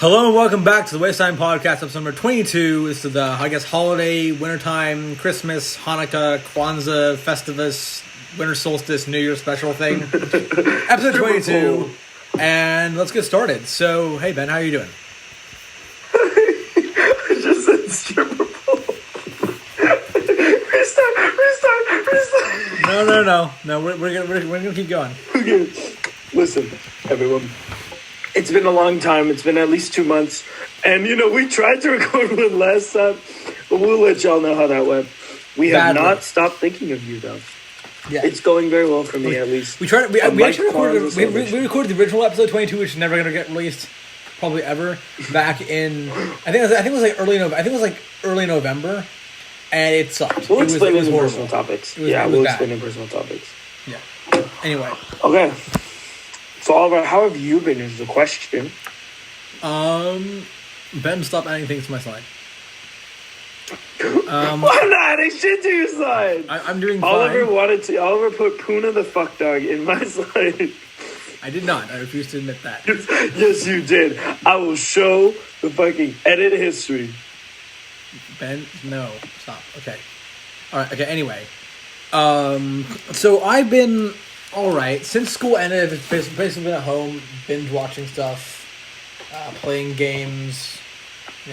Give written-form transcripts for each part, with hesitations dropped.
Hello and welcome back to the Wasteland Podcast, episode number 22. This is the, holiday, wintertime, Christmas, Hanukkah, Kwanzaa, Festivus, winter solstice, New Year special thing. Episode 22. And let's get started. So, hey Ben, how are you doing? I just said stripper pole. Restart. No, we're gonna keep going. Okay. Listen, everyone. It's been a long time. It's been at least 2 months. And, we tried to record one last time, but we'll let y'all know how that went. We have not stopped thinking of you, though. Yeah. It's going very well for me, at least. We actually recorded, we recorded the original episode 22, which is never going to get released, probably ever, back in, I think it was like early November, and it sucked. We'll explain in personal topics. We'll explain in personal topics. Yeah. Anyway. Okay. So, Oliver, how have you been is the question. Ben, stop adding things to my slide. I'm not adding shit to your slide. I'm doing fine. Oliver put Puna the fuck dog in my slide. I did not. I refuse to admit that. Yes, you did. I will show the fucking edit history. Ben, no. Stop. Okay. Alright, okay, anyway. So I've been alright. Since school ended, I've basically been at home, binge watching stuff, playing games,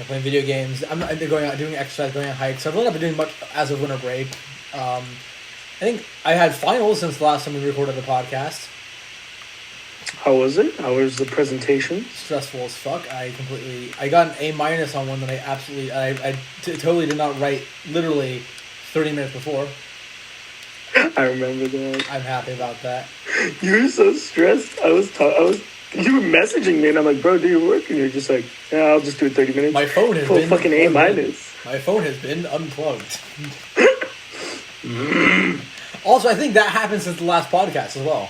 playing video games. I'm going out, doing exercise, going on hikes. I've really not been doing much as of winter break. I think I had finals since the last time we recorded the podcast. How was it? How was the presentation? Stressful as fuck. I got an A- on one that I totally did not write literally 30 minutes before. I remember that. I'm happy about that. You were so stressed. You were messaging me, and I'm like, bro, do your work? And you're just like, yeah, I'll just do it 30 minutes. My phone has been fucking A-. My phone has been unplugged. Also, I think that happened since the last podcast as well.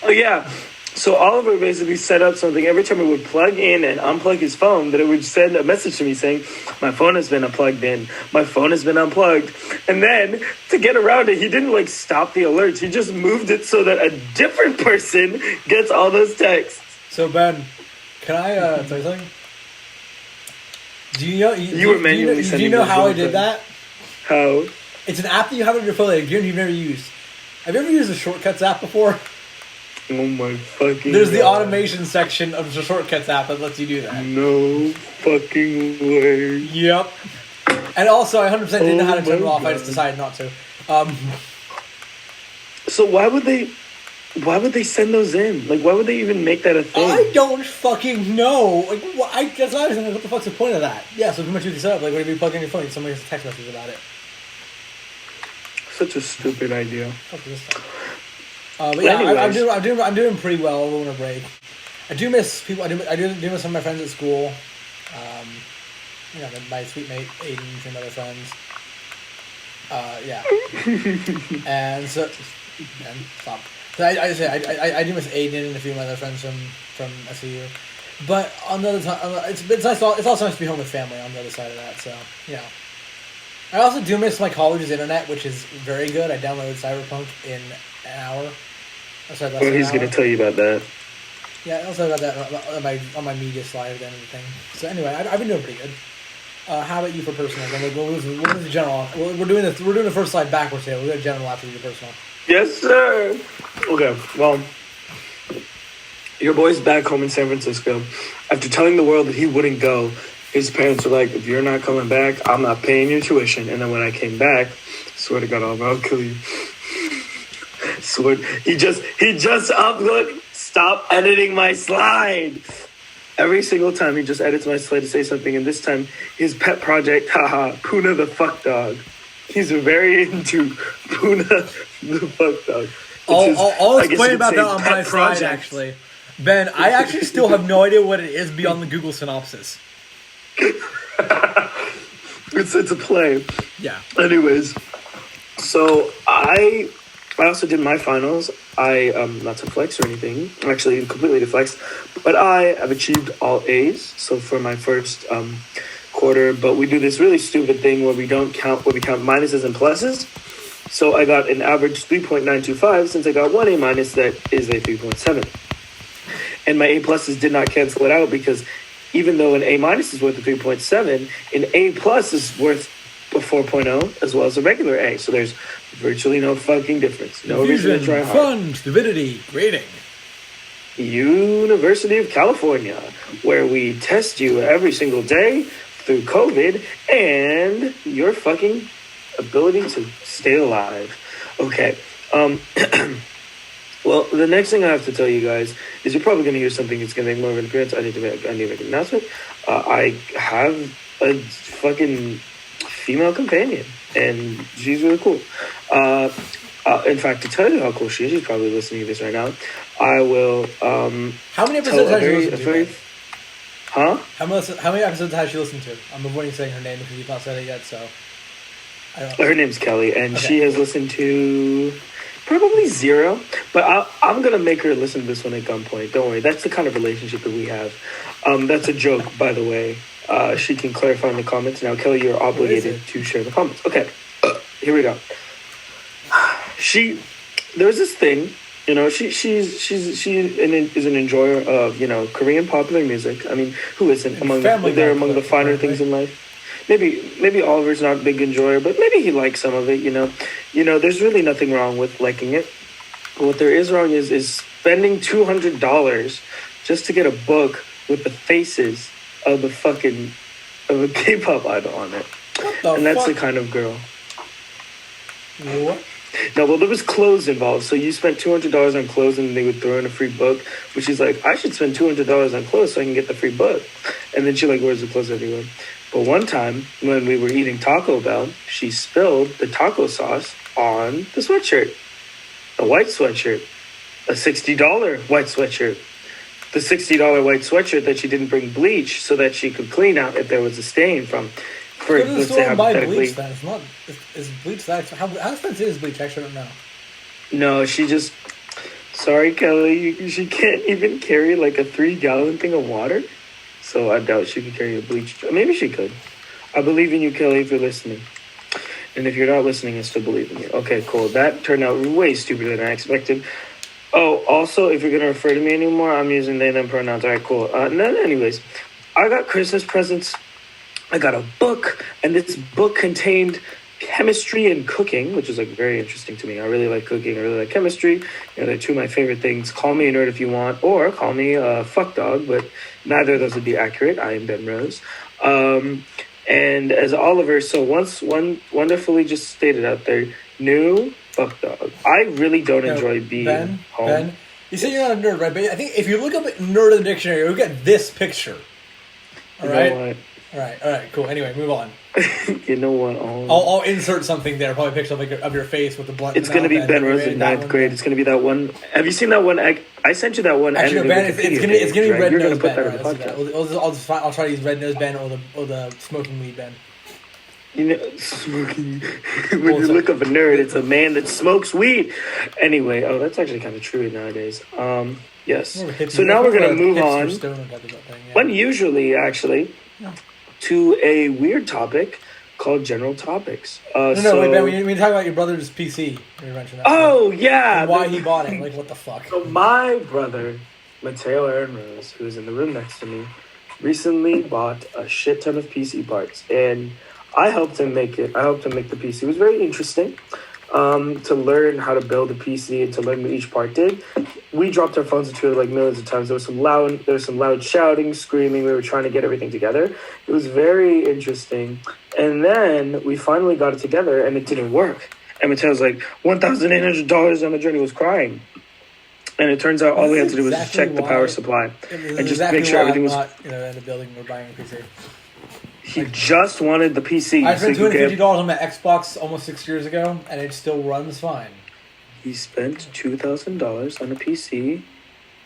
Oh, yeah. So Oliver basically set up something every time he would plug in and unplug his phone, that it would send a message to me saying, my phone has been unplugged in. My phone has been unplugged. And then to get around it, he didn't stop the alerts. He just moved it so that a different person gets all those texts. So Ben, can I tell you something? Do you know how I did that? How? It's an app that you have on your phone that you've never used. Have you ever used the Shortcuts app before? Oh my fucking There's God. the automation section of the Shortcuts app that lets you do that. No fucking way. Yep. And also, I 100% didn't know how to turn it off. God. I just decided not to. So why would they send those in? Why would they even make that a thing? I don't fucking know. That's what I was thinking. What the fuck's the point of that? Yeah, so pretty much you can set up. Whenever you plug in your phone, somebody gets a text message about it. Such a stupid idea. Fuck this stuff. But yeah, I'm doing pretty well over winter break. I do miss people. I do miss some of my friends at school. My sweet mate Aiden and some other friends. Yeah. And so, man, stop. So I do miss Aiden and a few of my other friends from SEU. But on the other side, it's nice. It's also nice to be home with family on the other side of that. So I also do miss my college's internet, which is very good. I downloaded Cyberpunk in an hour. He's going to tell you about that. Yeah, I also got that on my media slide and everything. So anyway, I've been doing pretty good. How about you for personal? We'll do the general. We're doing the first slide backwards here. We'll do the general after the personal. Yes, sir. Okay, well, your boy's back home in San Francisco. After telling the world that he wouldn't go, his parents were like, if you're not coming back, I'm not paying your tuition. And then when I came back, swear to God, I'll kill you. Swear, he just uploaded. Stop editing my slide. Every single time he just edits my slide to say something, and this time his pet project, Puna the fuck dog. He's very into Puna the fuck dog. I'll explain about that on my slide, actually. Ben, I actually still have no idea what it is beyond the Google synopsis. It's a play. Yeah. Anyways, so I also did my finals. I, not to flex or anything, actually completely to flex, but I have achieved all A's. So for my first quarter, but we do this really stupid thing where we count minuses and pluses. So I got an average 3.925 since I got one A minus that is a 3.7. and my A pluses did not cancel it out because even though an A minus is worth a 3.7, an A plus is worth a 4.0 as well as a regular A. So there's virtually no fucking difference. No reason to try hard. Fun, stupidity, grading. University of California, where we test you every single day through COVID and your fucking ability to stay alive. Okay. Well, the next thing I have to tell you guys is you're probably going to hear something that's going to make more of an appearance. I need to make an announcement. I have a fucking female companion, and she's really cool. In fact, to tell you how cool she is, she's probably listening to this right now. I will. How many episodes has she listened to? Huh? How many episodes has she listened to? I'm avoiding saying her name because you've not said it yet. So, I don't know. Her name's Kelly, and she has listened to probably 0. But I'm gonna make her listen to this one at gunpoint. Don't worry. That's the kind of relationship that we have. That's a joke, by the way. She can clarify in the comments. Now, Kelly, you're obligated to share the comments. Okay, here we go. There's this thing, she is an enjoyer of, Korean popular music. I mean, who isn't among the finer things in life? Maybe Oliver's not a big enjoyer, but maybe he likes some of it, there's really nothing wrong with liking it. But what there is wrong is spending $200 just to get a book with the faces of a K-pop idol on it. That's the kind of girl. What? No, well, there was clothes involved. So you spent $200 on clothes and they would throw in a free book, which is like, I should spend $200 on clothes so I can get the free book. And then she wears the clothes everywhere. But one time when we were eating Taco Bell, she spilled the taco sauce on the sweatshirt. A white sweatshirt. A $60 white sweatshirt. The $60 white sweatshirt that she didn't bring bleach so that she could clean out if there was a stain from... Go to the store and buy bleach then. Is bleach that expensive? How expensive is bleach? I actually don't know. No, she just... Sorry, Kelly. She can't even carry a 3-gallon thing of water. So I doubt she could carry a bleach. Maybe she could. I believe in you, Kelly, if you're listening. And if you're not listening, I still believe in you. Okay, cool. That turned out way stupider than I expected. Oh, also, if you're going to refer to me anymore, I'm using they, them pronouns. All right, cool. Anyways, I got Christmas presents. I got a book, and this book contained chemistry and cooking, which is very interesting to me. I really like cooking. I really like chemistry. They're two of my favorite things. Call me a nerd if you want, or call me a fuck dog, but neither of those would be accurate. I am Ben Rose. And as Oliver so wonderfully just stated out there, new fuck dog. I really don't enjoy being home. Ben, you say you're not a nerd, right? But I think if you look up nerd in the dictionary, look at this picture. All right? All right, cool. Anyway, move on. You know what? I'll insert something there. Probably a picture of your face with the blunt. It's going to be Ben Rose in 9th grade. It's going to be that one. Have you seen that one? I sent you that one. Actually, no, Ben, it's going to be Red Nose Ben. I'll try to use Red Nose Ben or the Smoking Weed Ben. Smoking. When you look up a nerd, it's a man that smokes weed. Anyway, that's actually kind of true nowadays. Yes. So now we're going to move on. Unusually, actually. Yeah. To a weird topic called general topics. Wait, Ben, we talk about your brother's PC. You mentioned that. Oh, yeah. And why he bought it. What the fuck? So my brother, Mateo Aaron Rose, who is in the room next to me, recently bought a shit ton of PC parts. And I helped him make it. I helped him make the PC. It was very interesting to learn how to build a PC and to learn what each part did. We dropped our phones into it millions of times. There was some loud shouting, screaming. We were trying to get everything together. It was very interesting. And then we finally got it together, and it didn't work. And Mateo's like, $1,800 on the journey. Was crying. And it turns out all we had to do was just check the power supply and just make sure everything was... in the building we're buying a PC. He just wanted the PC. I spent $250 on my Xbox almost 6 years ago, and it still runs fine. He spent $2,000 on a PC.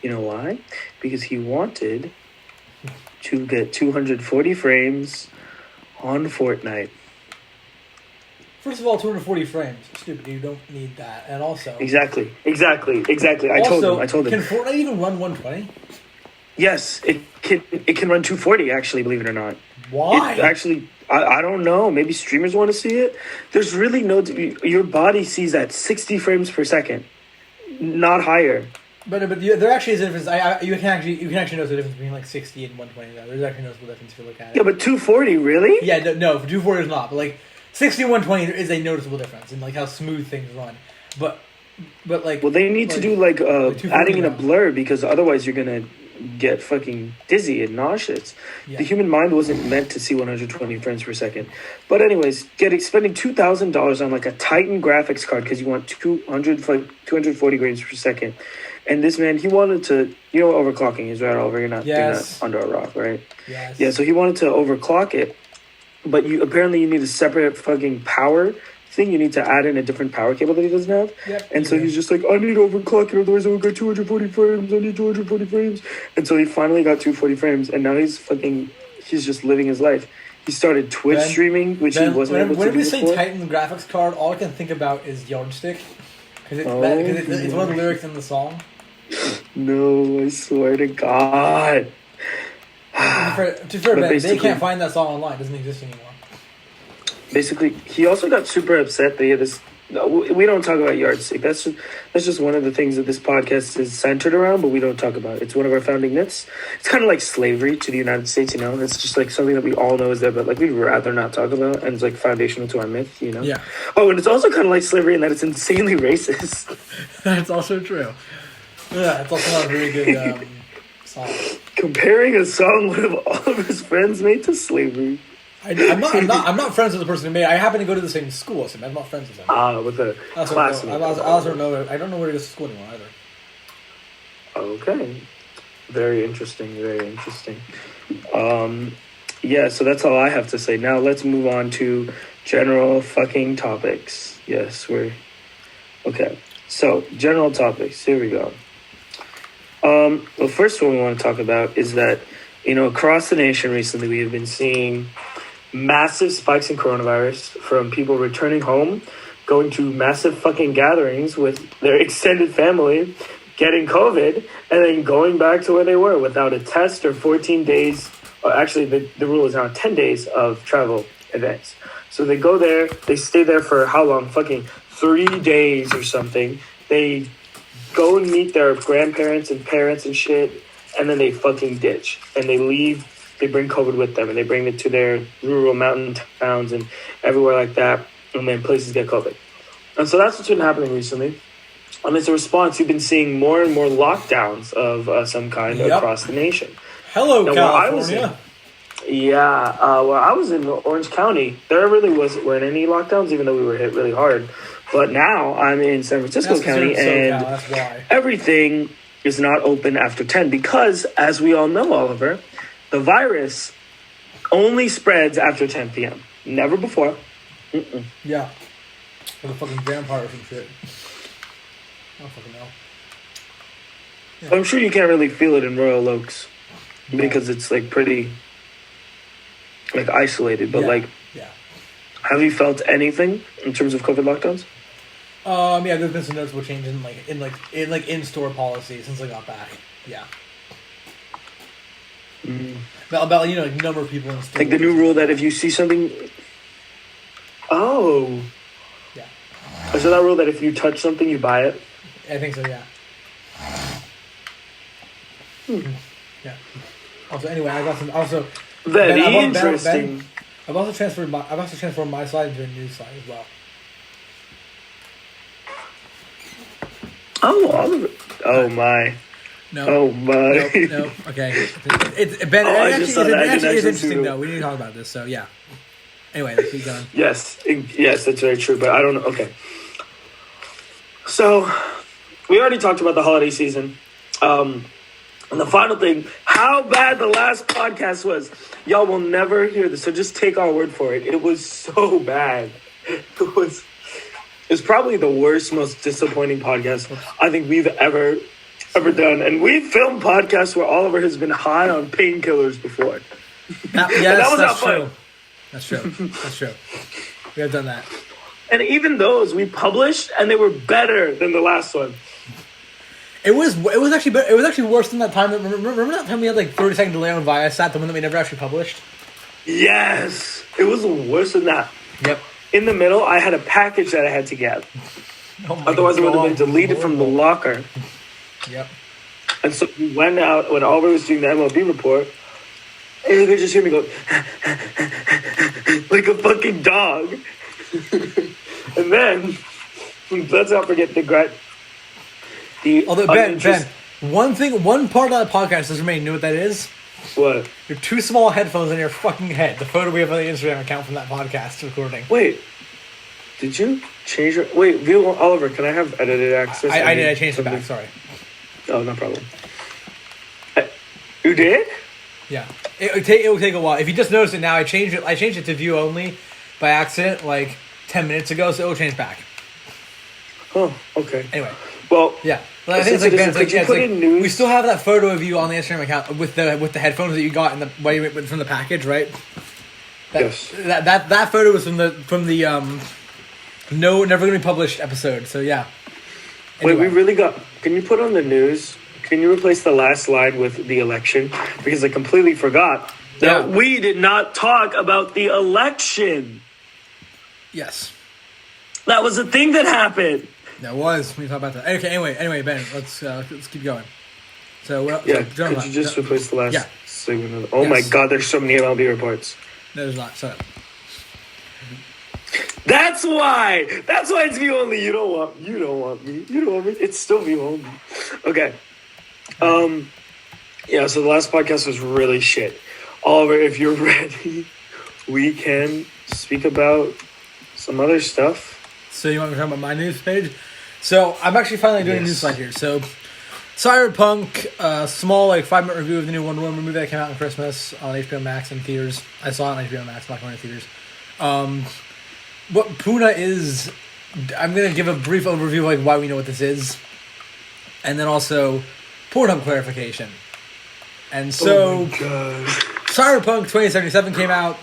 You know why? Because he wanted to get 240 frames on Fortnite. First of all, 240 frames. Stupid. You don't need that. And also... Exactly. I told him. Can Fortnite even run 120? Yes, it can run 240, actually, believe it or not. Why? I don't know. Maybe streamers want to see it. There's really no... Your body sees at 60 frames per second. Not higher. But there actually is a difference. You can actually notice the difference between like 60 and 120. Though. There's actually a noticeable difference if you look at it. Yeah, but 240 really? Yeah, no, 240 is not. But like 60 and 120 is a noticeable difference in like how smooth things run. But like, well, they need to do like adding in a blur because otherwise you're gonna get fucking dizzy and nauseous. Yeah. The human mind wasn't meant to see 120 frames per second. But anyways, spending $2,000 on like a Titan graphics card because you want 240 frames per second. And this man, he wanted to, overclocking is right, Oliver. You're not under a rock, right? Yes. Yeah, so he wanted to overclock it, but apparently you need a separate fucking power thing. You need to add in a different power cable that he doesn't have. Yep. And so he's just like, I need to overclock it, otherwise I will get 240 frames. I need 240 frames. And so he finally got 240 frames, and now he's just living his life. He started Twitch streaming, which he wasn't able to do before. Whenever you say Titan graphics card, all I can think about is Yardstick. Because it's one of the lyrics in the song. No, I swear to God. To be fair, they can't find that song online. It doesn't exist anymore. Basically, he also got super upset that he had this. We don't talk about Yardstick. That's just one of the things that this podcast is centered around, but we don't talk about it. It's one of our founding myths. It's kind of like slavery to the United States, It's just like something that we all know is there, but like we'd rather not talk about, and it's like foundational to our myth, Yeah. Oh, and it's also kind of like slavery in that it's insanely racist. That's also true. Yeah, it's also not a very good song. Comparing a song one of Oliver's friends made to slavery. I'm not friends with the person who made it. I happen to go to the same school as him. I'm not friends with him. With the classmate. I also know. I don't know where he goes to school anymore either. Okay. Very interesting. Very interesting. Yeah, so that's all I have to say. Now let's move on to general fucking topics. Yes, okay. So, general topics. Here we go. The first one we want to talk about is that, across the nation recently we have been seeing massive spikes in coronavirus from people returning home, going to massive fucking gatherings with their extended family, getting COVID, and then going back to where they were without a test or 14 days. Actually, the rule is now 10 days of travel events. So they go there, they stay there for how long? Fucking 3 days or something. They go and meet their grandparents and parents and shit, and then they fucking ditch. And they leave. They bring COVID with them, and they bring it to their rural mountain towns and everywhere like that, and then places get COVID. And so that's what's been happening recently. And as a response, you've been seeing more and more lockdowns of some kind across the nation. Hello, now, California. Where I was in Orange County, there really weren't any lockdowns, even though we were hit really hard. But now I'm in San Francisco County, and everything is not open after 10 because, as we all know, Oliver, the virus only spreads after 10 p.m. Never before. Mm-mm. Yeah. Like a fucking vampire or some shit. I don't fucking know. Yeah. I'm sure you can't really feel it in Royal Oaks because it's like pretty like isolated. But have you felt anything in terms of COVID lockdowns? Yeah, there's been some noticeable changes in in-store policy since I got back. Yeah. About number of people in store. Like the new rule that if you see something. Oh. Yeah. Is there that rule that if you touch something, you buy it? I think so. Yeah. Yeah. Also, anyway, I got some. Also, very interesting. I've also transferred my slide to a new slide as well. Oh, Oliver. Oh my. No. Oh my. No. Okay. It actually is interesting though. We need to talk about this. So yeah. Anyway, let's keep going. Yes, that's very true. But I don't know. Okay. So we already talked about the holiday season. And the final thing, how bad the last podcast was. Y'all will never hear this, so just take our word for it. It was so bad. It was probably the worst, most disappointing podcast I think we've ever done. And we've filmed podcasts where Oliver has been high on painkillers before. That's true. That's true. We have done that. And even those we published, and they were better than the last one. It was actually better. It was actually worse than that time. Remember that time we had like 30-second delay on Viasat, the one that we never actually published? Yes, it was worse than that. Yep. In the middle, I had a package that I had to get. Otherwise, it would have been deleted from the locker. Yep. And so we went out when Oliver was doing the MLB report, and you could just hear me go like a fucking dog. And then let's not forget Although Ben, one part of that podcast doesn't really know what that is. What? Your two small headphones on your fucking head. The photo we have on the Instagram account from that podcast recording. Wait, did you change your... Wait, Oliver, can I have edited access? I did. I changed it back. Sorry. Oh, no problem. You did? Yeah. It will take a while. If you just noticed it now, I changed it to view only by accident like 10 minutes ago, so it will change back. Oh, okay. Anyway. Well, yeah. Well, I think it's like Ben's we still have that photo of you on the Instagram account with the headphones that you got from the package, right? Yes. That photo was from the no, never gonna be published episode. So yeah. Anyway. Wait, we really got... Can you put on the news? Can you replace the last slide with the election? Because I completely forgot that we did not talk about the election. Yes. That was a thing that happened. That was. We talk about that. Okay. Anyway, Ben, let's keep going. So could you just replace the last segment? My God, there's so many MLB reports. No, there's not. Shut up. That's why it's view only. You don't want me. It's still view only. Okay. So the last podcast was really shit. Oliver, if you're ready, we can speak about some other stuff. So you want me to talk about my news page? So I'm actually finally doing a news slide here. So Cyberpunk, small 5-minute review of the new Wonder Woman movie that came out on Christmas on HBO Max in theaters. I saw it on HBO Max, not going to theaters. What Puna is, I'm going to give a brief overview of why we know what this is. And then also Pornhub clarification. And so Cyberpunk 2077 came out,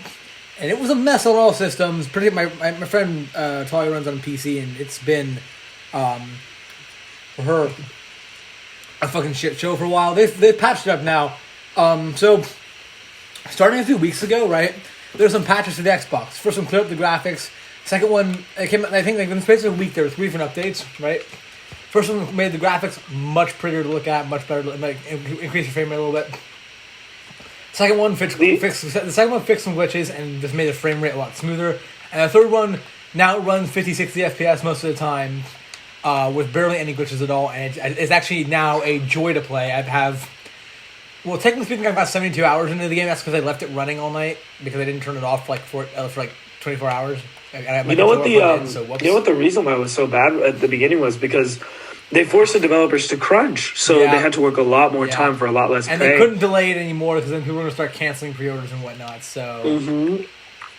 and it was a mess on all systems. My friend Talia runs on PC, and it's been for her a fucking shit show for a while. They've patched it up now. So starting a few weeks ago, right? There's some patches to the Xbox. First one cleared up the graphics. Second one, it came. I think in the space of a week there were 3 different updates, right? First one made the graphics much prettier to look at, much better, increase the frame rate a little bit. Second one fixed some glitches and just made the frame rate a lot smoother. And the third one now runs 50, 60 FPS most of the time, with barely any glitches at all. And it's actually now a joy to play. Technically speaking, I've got 72 hours into the game. That's because I left it running all night because I didn't turn it off for 24 hours. You know what the reason why it was so bad at the beginning was because they forced the developers to crunch, so they had to work a lot more time for a lot less pay. And they couldn't delay it anymore because then people were going to start canceling pre-orders and whatnot. So,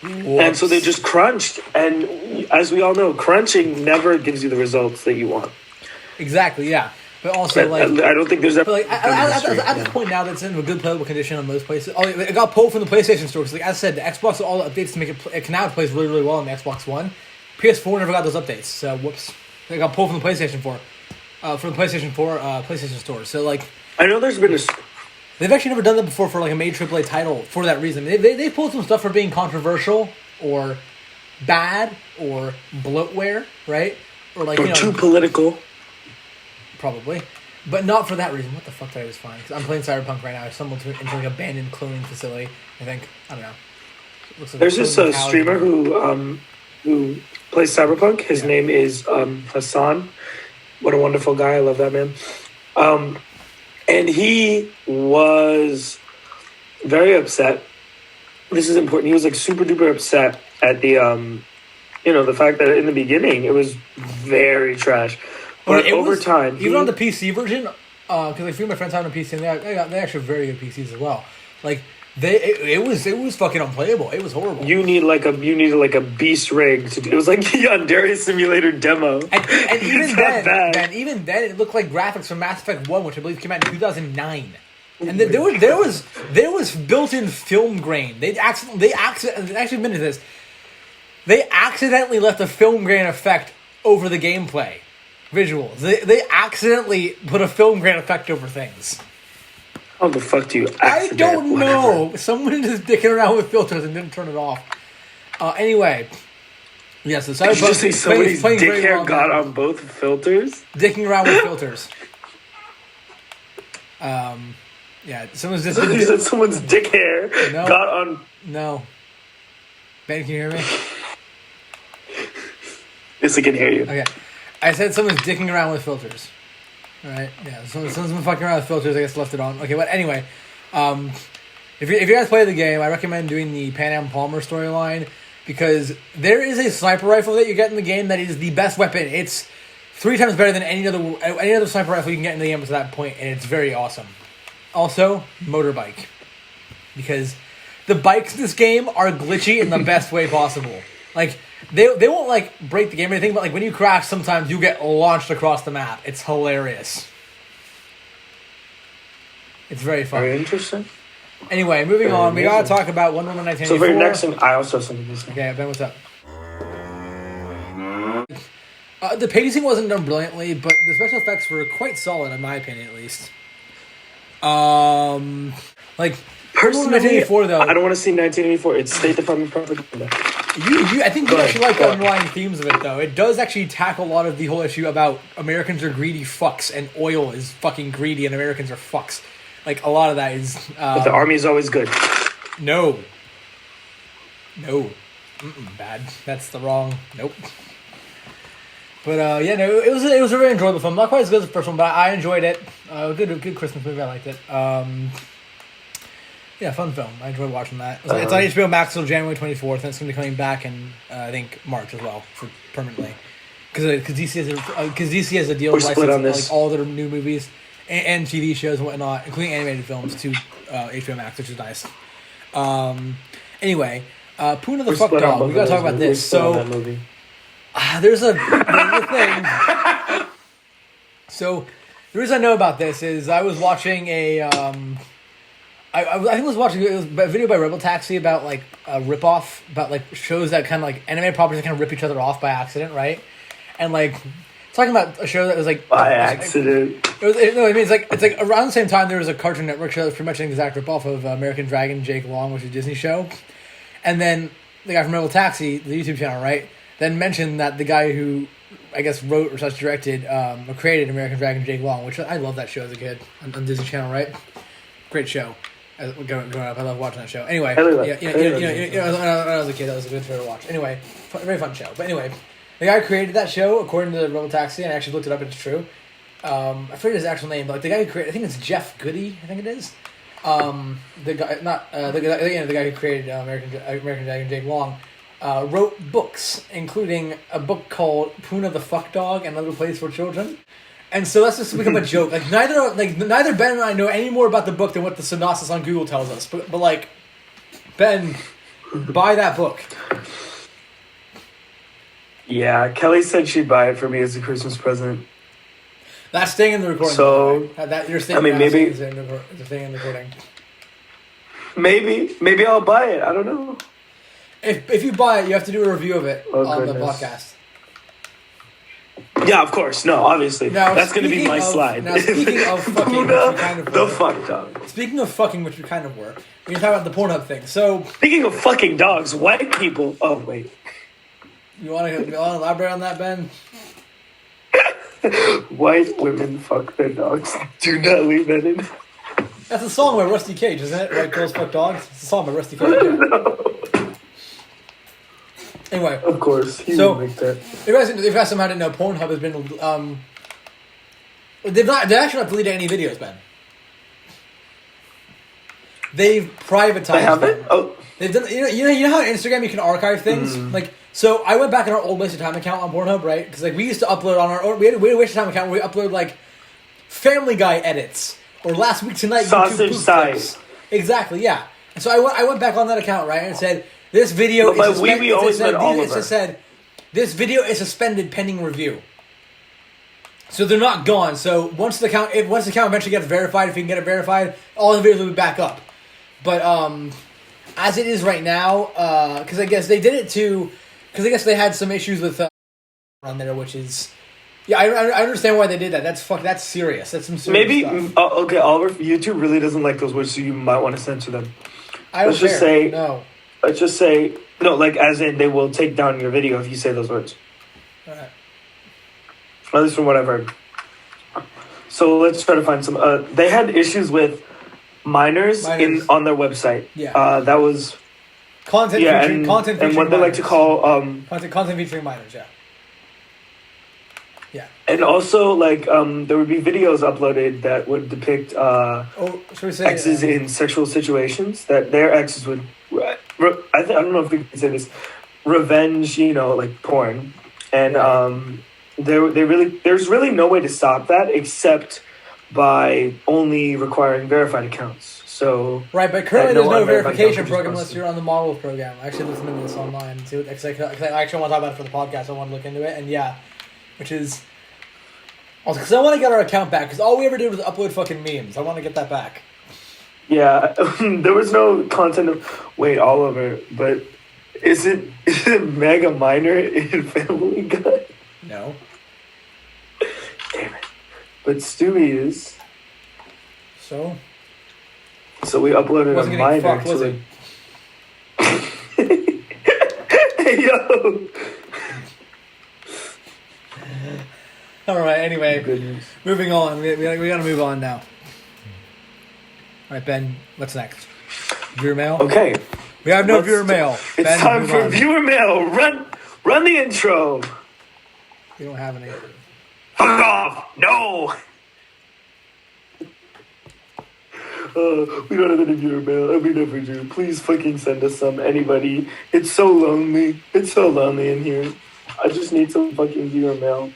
and so they just crunched. And as we all know, crunching never gives you the results that you want. Exactly. Yeah. But also, I don't think there's ever... at this point now, that's in a good playable condition on most places. Oh, it got pulled from the PlayStation Store. Because, as I said, the Xbox, all the updates to make it can now plays really, really well on the Xbox One. PS4 never got those updates. So, whoops. They got pulled from the PlayStation 4. From the PlayStation 4 PlayStation Store. So, I know there's been they've actually never done that before for, a major AAA title for that reason. They pulled some stuff for being controversial or bad or bloatware, right? Or, too political. Probably. But not for that reason. What the fuck did I just find? Because I'm playing Cyberpunk right now. I stumbled into an abandoned cloning facility. I think. I don't know. There's this streamer who plays Cyberpunk. His name is Hassan. What a wonderful guy. I love that man. And he was very upset. This is important. He was super duper upset at the the fact that in the beginning it was very trash. But over time, even on the PC version, because a few of my friends have a PC, and they actually have very good PCs as well. It was fucking unplayable. It was horrible. You needed a beast rig to do. It was like the Yandere Simulator demo. And even then, it looked like graphics from Mass Effect 1, which I believe came out in 2009. And there was built-in film grain. They actually admitted this. They accidentally left a film grain effect over the gameplay visuals. They accidentally put a film grain effect over things. How the fuck do you I don't know. Someone just dicking around with filters and didn't turn it off. Anyway. Yes, the Cyberpunk. Did you just say somebody's dick hair got on both filters? Dicking around with filters. Yeah, someone's just You said someone's dick hair No. got on. no. Ben, can you hear me? Yes, I can hear you. Okay, I said someone's dicking around with filters. All right, yeah, someone's been fucking around with filters. I guess left it on. Okay, but anyway, if you guys play the game, I recommend doing the Pan Am Palmer storyline because there is a sniper rifle that you get in the game that is the best weapon. It's 3 times better than any other sniper rifle you can get in the game to that point, and it's very awesome. Also, motorbike. Because the bikes in this game are glitchy in the best way possible. Like, they won't, like, break the game or anything, but, like, when you crash, sometimes you get launched across the map. It's hilarious. It's very fun. Very interesting. Anyway, moving on. We gotta talk about Wonder Woman 1984. So for your next thing, I also have something to say. Okay, Ben, what's up? The pacing wasn't done brilliantly, but the special effects were quite solid, in my opinion, at least. Like, Personally, 1984, though. I don't want to see 1984. It's State Department propaganda. I think you actually like the underlying themes of it, though. It does actually tackle a lot of the whole issue about Americans are greedy fucks, and oil is fucking greedy, and Americans are fucks. Like, a lot of that is... but the army is always good. No. Bad. That's the wrong... Nope. But, yeah, no, it was a very enjoyable film. Not quite as good as the first one, but I enjoyed it. Good Christmas movie. I liked it. Yeah, fun film. I enjoyed watching that. It's on HBO Max till January 24th, and it's going to be coming back in, I think, March as well, for permanently. Because DC has a deal with licensing like, all their new movies and TV shows and whatnot, including animated films, to HBO Max, which is nice. Anyway, Poona the Fuck Dog. We got to talk about this. So... there's a thing. So, the reason I know about this is I was watching a, I think I was watching a video by Rebel Taxi about, like, a ripoff, about, like, shows that kind of, like, anime properties that kind of rip each other off by accident, right? And, like, talking about a show that was, like... By accident. It's like around the same time there was a Cartoon Network show that was pretty much an exact ripoff of American Dragon, Jake Long, which is a Disney show. And then the guy from Rebel Taxi, the YouTube channel, right? Then mentioned that the guy who, I guess, wrote or such directed or created American Dragon Jake Long, which I love that show as a kid on Disney Channel, right? Great show. Growing up, I love watching that show. Anyway, when I was a kid, that was a good show to watch. Anyway, very fun show. But anyway, the guy who created that show, according to Rebel Taxi, and I actually looked it up, it's true. I forget his actual name, but like the guy who created, I think it's Jeff Goody, I think it is. The guy who created American Dragon Jake Long. Wrote books, including a book called Poona the Fuck Dog and Another Place for Children. And so that's just become a joke. Like neither Ben and I know any more about the book than what the synopsis on Google tells us. But like, Ben, buy that book. Yeah, Kelly said she'd buy it for me as a Christmas present. That's staying in the recording. So, that you're staying. I mean, maybe staying in the recording. Maybe I'll buy it. I don't know. If you buy it, you have to do a review of it on the podcast. Yeah, of course. No, obviously. Now, that's going to be my slide. Now, speaking of fucking, Poona, which we kind of were. the fuck dog. Speaking of fucking, which we kind of were. We can talk about the Pornhub thing. So, speaking of fucking dogs, white people. Oh wait. You want to elaborate on that, Ben? White women fuck their dogs. Do not leave that in. That's a song by Rusty Cage, isn't it? White girls fuck dogs. It's a song by Rusty Cage. Yeah. No. Anyway, of course, he so would make that. If you guys somehow didn't know, Pornhub has been they've actually not deleted any videos, Ben. They've privatized. They haven't. Oh, they've done. You know how on Instagram you can archive things. Like, so I went back in our old Waste of Time account on Pornhub, right? Because like we used to upload on our we had a Waste of Time account where we upload like Family Guy edits or Last Week Tonight sausage size. Exactly, yeah. And so I went back on that account, right, and said. This video is this video is suspended pending review. So they're not gone. So once the account eventually gets verified, if you can get it verified, all the videos will be back up. But as it is right now, because I guess they did it because I guess they had some issues with on there, which is I understand why they did that. That's serious. That's some serious stuff. Okay, Oliver, YouTube really doesn't like those words, so you might want to censor them. I don't care. No. Let's just say, no, like, as in, they will take down your video if you say those words. Alright. At least from what I've heard. So let's try to find some. They had issues with minors on their website. Yeah. That was content featuring and what they like to call content featuring minors. Yeah. Yeah. And also, like, there would be videos uploaded that would depict should we say, exes in sexual situations that their exes would. I don't know if we can say this, revenge, like porn, and there's really no way to stop that except by only requiring verified accounts. So right, but currently there's no verification program unless you're on the model program. I actually listened to this online too, because I actually want to talk about it for the podcast. I want to look into it, and which is. Because I want to get our account back, because all we ever did was upload fucking memes. I want to get that back. Yeah, there was no content wait, Oliver, but is it Mega Minor in Family Guy? No. Damn it. But Stewie is. So we uploaded a minor fucked, to it. Hey, yo! All right. Anyway, moving on. We gotta move on now. All right, Ben. What's next? Viewer mail. Okay. We have no viewer mail. It's Ben, time for viewer mail. Run the intro. We don't have any. Fuck off! No. We don't have any viewer mail, and we never do. Please fucking send us some, anybody. It's so lonely. It's so lonely in here. I just need some fucking viewer mail.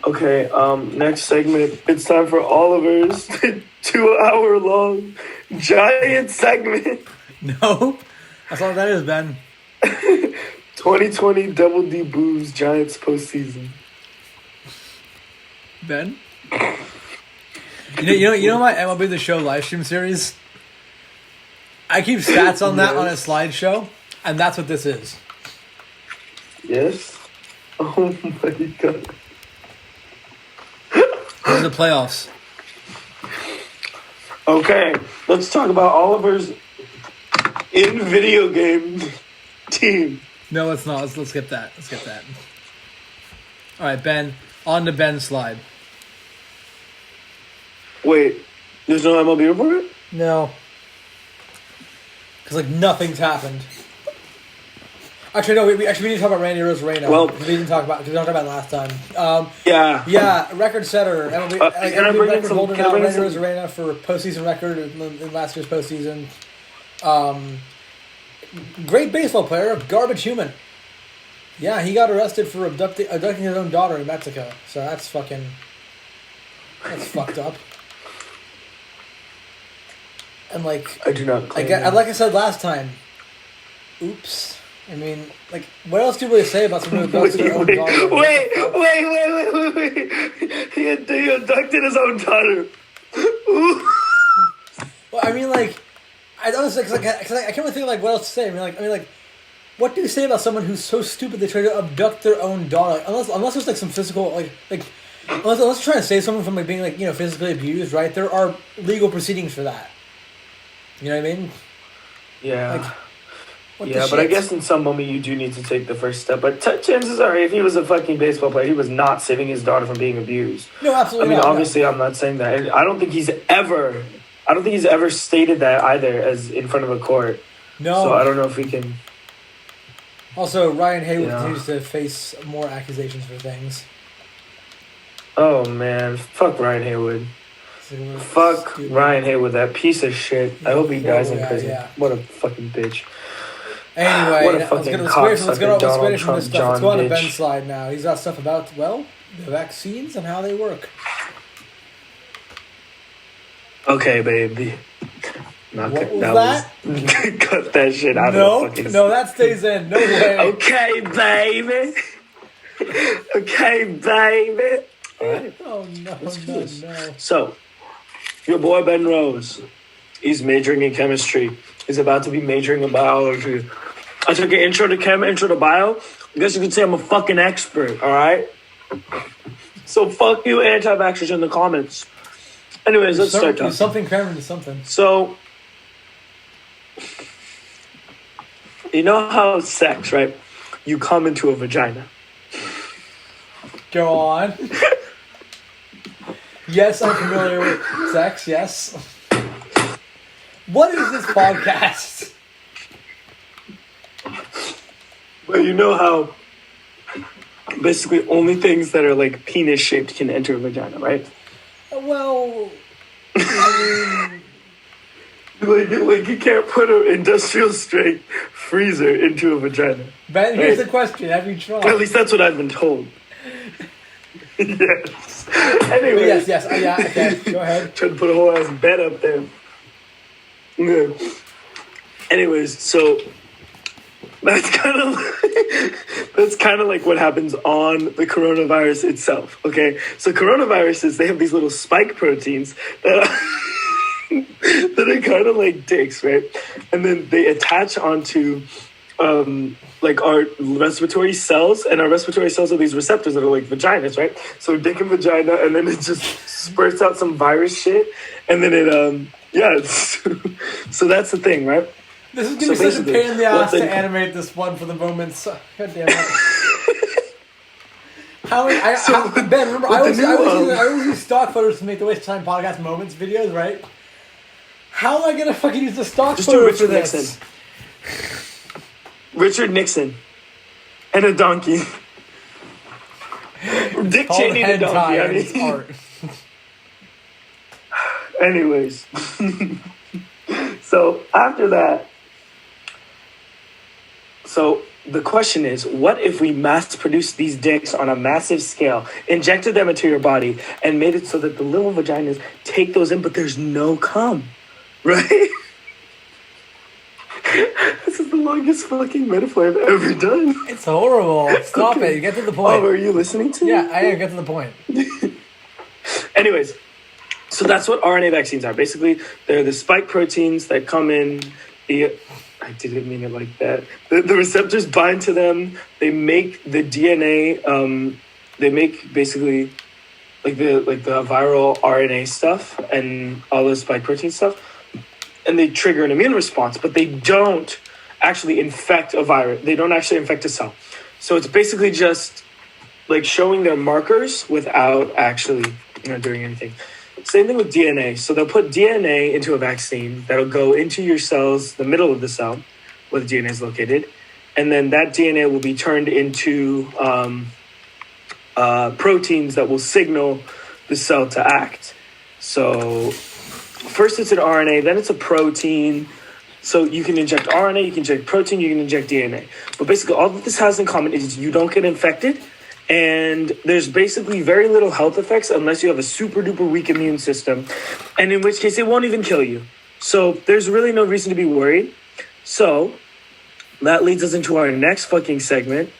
Okay, next segment. It's time for Oliver's 2-hour-long giant segment. No, that's all that is, Ben. 2020 Double D Boobs Giants postseason. Ben, you know my MLB The Show live stream series. I keep stats on that on a slideshow, and that's what this is. Yes. Oh my god. These are the playoffs. Okay, let's talk about Oliver's in video game team. No, let's not. Let's skip that. Let's skip that. All right, Ben. On to Ben's slide. Wait, there's no MLB report? No. Because, nothing's happened. Actually, no, we need to talk about Randy Rosarena. Well, we didn't talk about it last time. Yeah, record setter. MLB record holder now, Randy Rosarena for postseason record in last year's postseason. Great baseball player, garbage human. Yeah, he got arrested for abducting his own daughter in Mexico. So that's fucked up. And I do not claim like I said last time, oops. I mean, what else do you really say about someone who abducted their own daughter? Wait. He abducted his own daughter. Well, I mean, I honestly, because I can't really think of what else to say. I mean, what do you say about someone who's so stupid they try to abduct their own daughter? Unless there's some physical unless you're trying to save someone from being physically abused, right? There are legal proceedings for that. You know what I mean? Yeah. But I guess in some moment you do need to take the first step. But chances are, if he was a fucking baseball player, he was not saving his daughter from being abused. No, absolutely not. Obviously, I'm not saying that. And I don't think he's ever stated that either as in front of a court. No. So I don't know if we can. Also, Ryan Haywood continues to face more accusations for things. Oh man, fuck Ryan Haywood. Fuck stupid. Ryan Haywood, that piece of shit. I hope he dies in prison. Yeah. What a fucking bitch. Anyway, what a fucking let's go on to Ben's slide now. He's got stuff about, the vaccines and how they work. Okay, baby. What was that? Cut that shit out of the fucking... No, that stays in. No way. Okay, baby. Okay, baby. All right. Oh, no. So, your boy Ben Rose, he's majoring in chemistry. He's about to be majoring in biology. I took an intro to chem, intro to bio. I guess you could say I'm a fucking expert, all right? So fuck you anti-vaxxers in the comments. Anyways, let's start talking. Something crammed into something. So, you know how sex, right? You come into a vagina. Go on. Yes, I'm familiar with sex, yes. What is this podcast? Well, you know how basically only things that are like penis shaped can enter a vagina, right? Well, I mean... Like you can't put an industrial strength freezer into a vagina. Ben, here's the question. Have you tried? At least that's what I've been told. Yes. Anyway. Yes, yeah, okay, go ahead. Tried to put a whole ass bed up there. Yeah. Anyways, so that's kind of like what happens on the coronavirus itself. Okay, so coronaviruses, they have these little spike proteins that that are kind of like dicks, right? And then they attach onto like our respiratory cells, and our respiratory cells are these receptors that are like vaginas, right? So dick and vagina, and then it just spurts out some virus shit, and then it so that's the thing, right? This is gonna be such a pain in the ass to animate this one for the moment. So, God damn it. Ben, remember, I always use stock photos to make the Waste Time Podcast Moments videos, right? How am I gonna fucking use the stock photo for this? Nixon. Richard Nixon. And a donkey. Dick Cheney and a donkey. I mean, art. Anyways. So, after that. So, the question is, what if we mass produced these dicks on a massive scale, injected them into your body, and made it so that the little vaginas take those in, but there's no cum? Right? This is the longest fucking metaphor I've ever done. It's horrible. Stop it. You get to the point. Oh, are you listening to me? Yeah, I get to the point. Anyways, so that's what RNA vaccines are. Basically, they're the spike proteins that come in. I didn't mean it like that. The receptors bind to them. They make the DNA. They make basically like the viral RNA stuff and all the spike protein stuff. And they trigger an immune response, but they don't actually infect a virus. They don't actually infect a cell. So it's basically just like showing their markers without actually doing anything. Same thing with DNA. So they'll put DNA into a vaccine that'll go into your cells, the middle of the cell, where the DNA is located. And then that DNA will be turned into proteins that will signal the cell to act. So first it's an RNA, then it's a protein. So you can inject RNA, you can inject protein, you can inject DNA. But basically all that this has in common is you don't get infected, and there's basically very little health effects unless you have a super duper weak immune system, and in which case it won't even kill you. So there's really no reason to be worried. So that leads us into our next fucking segment.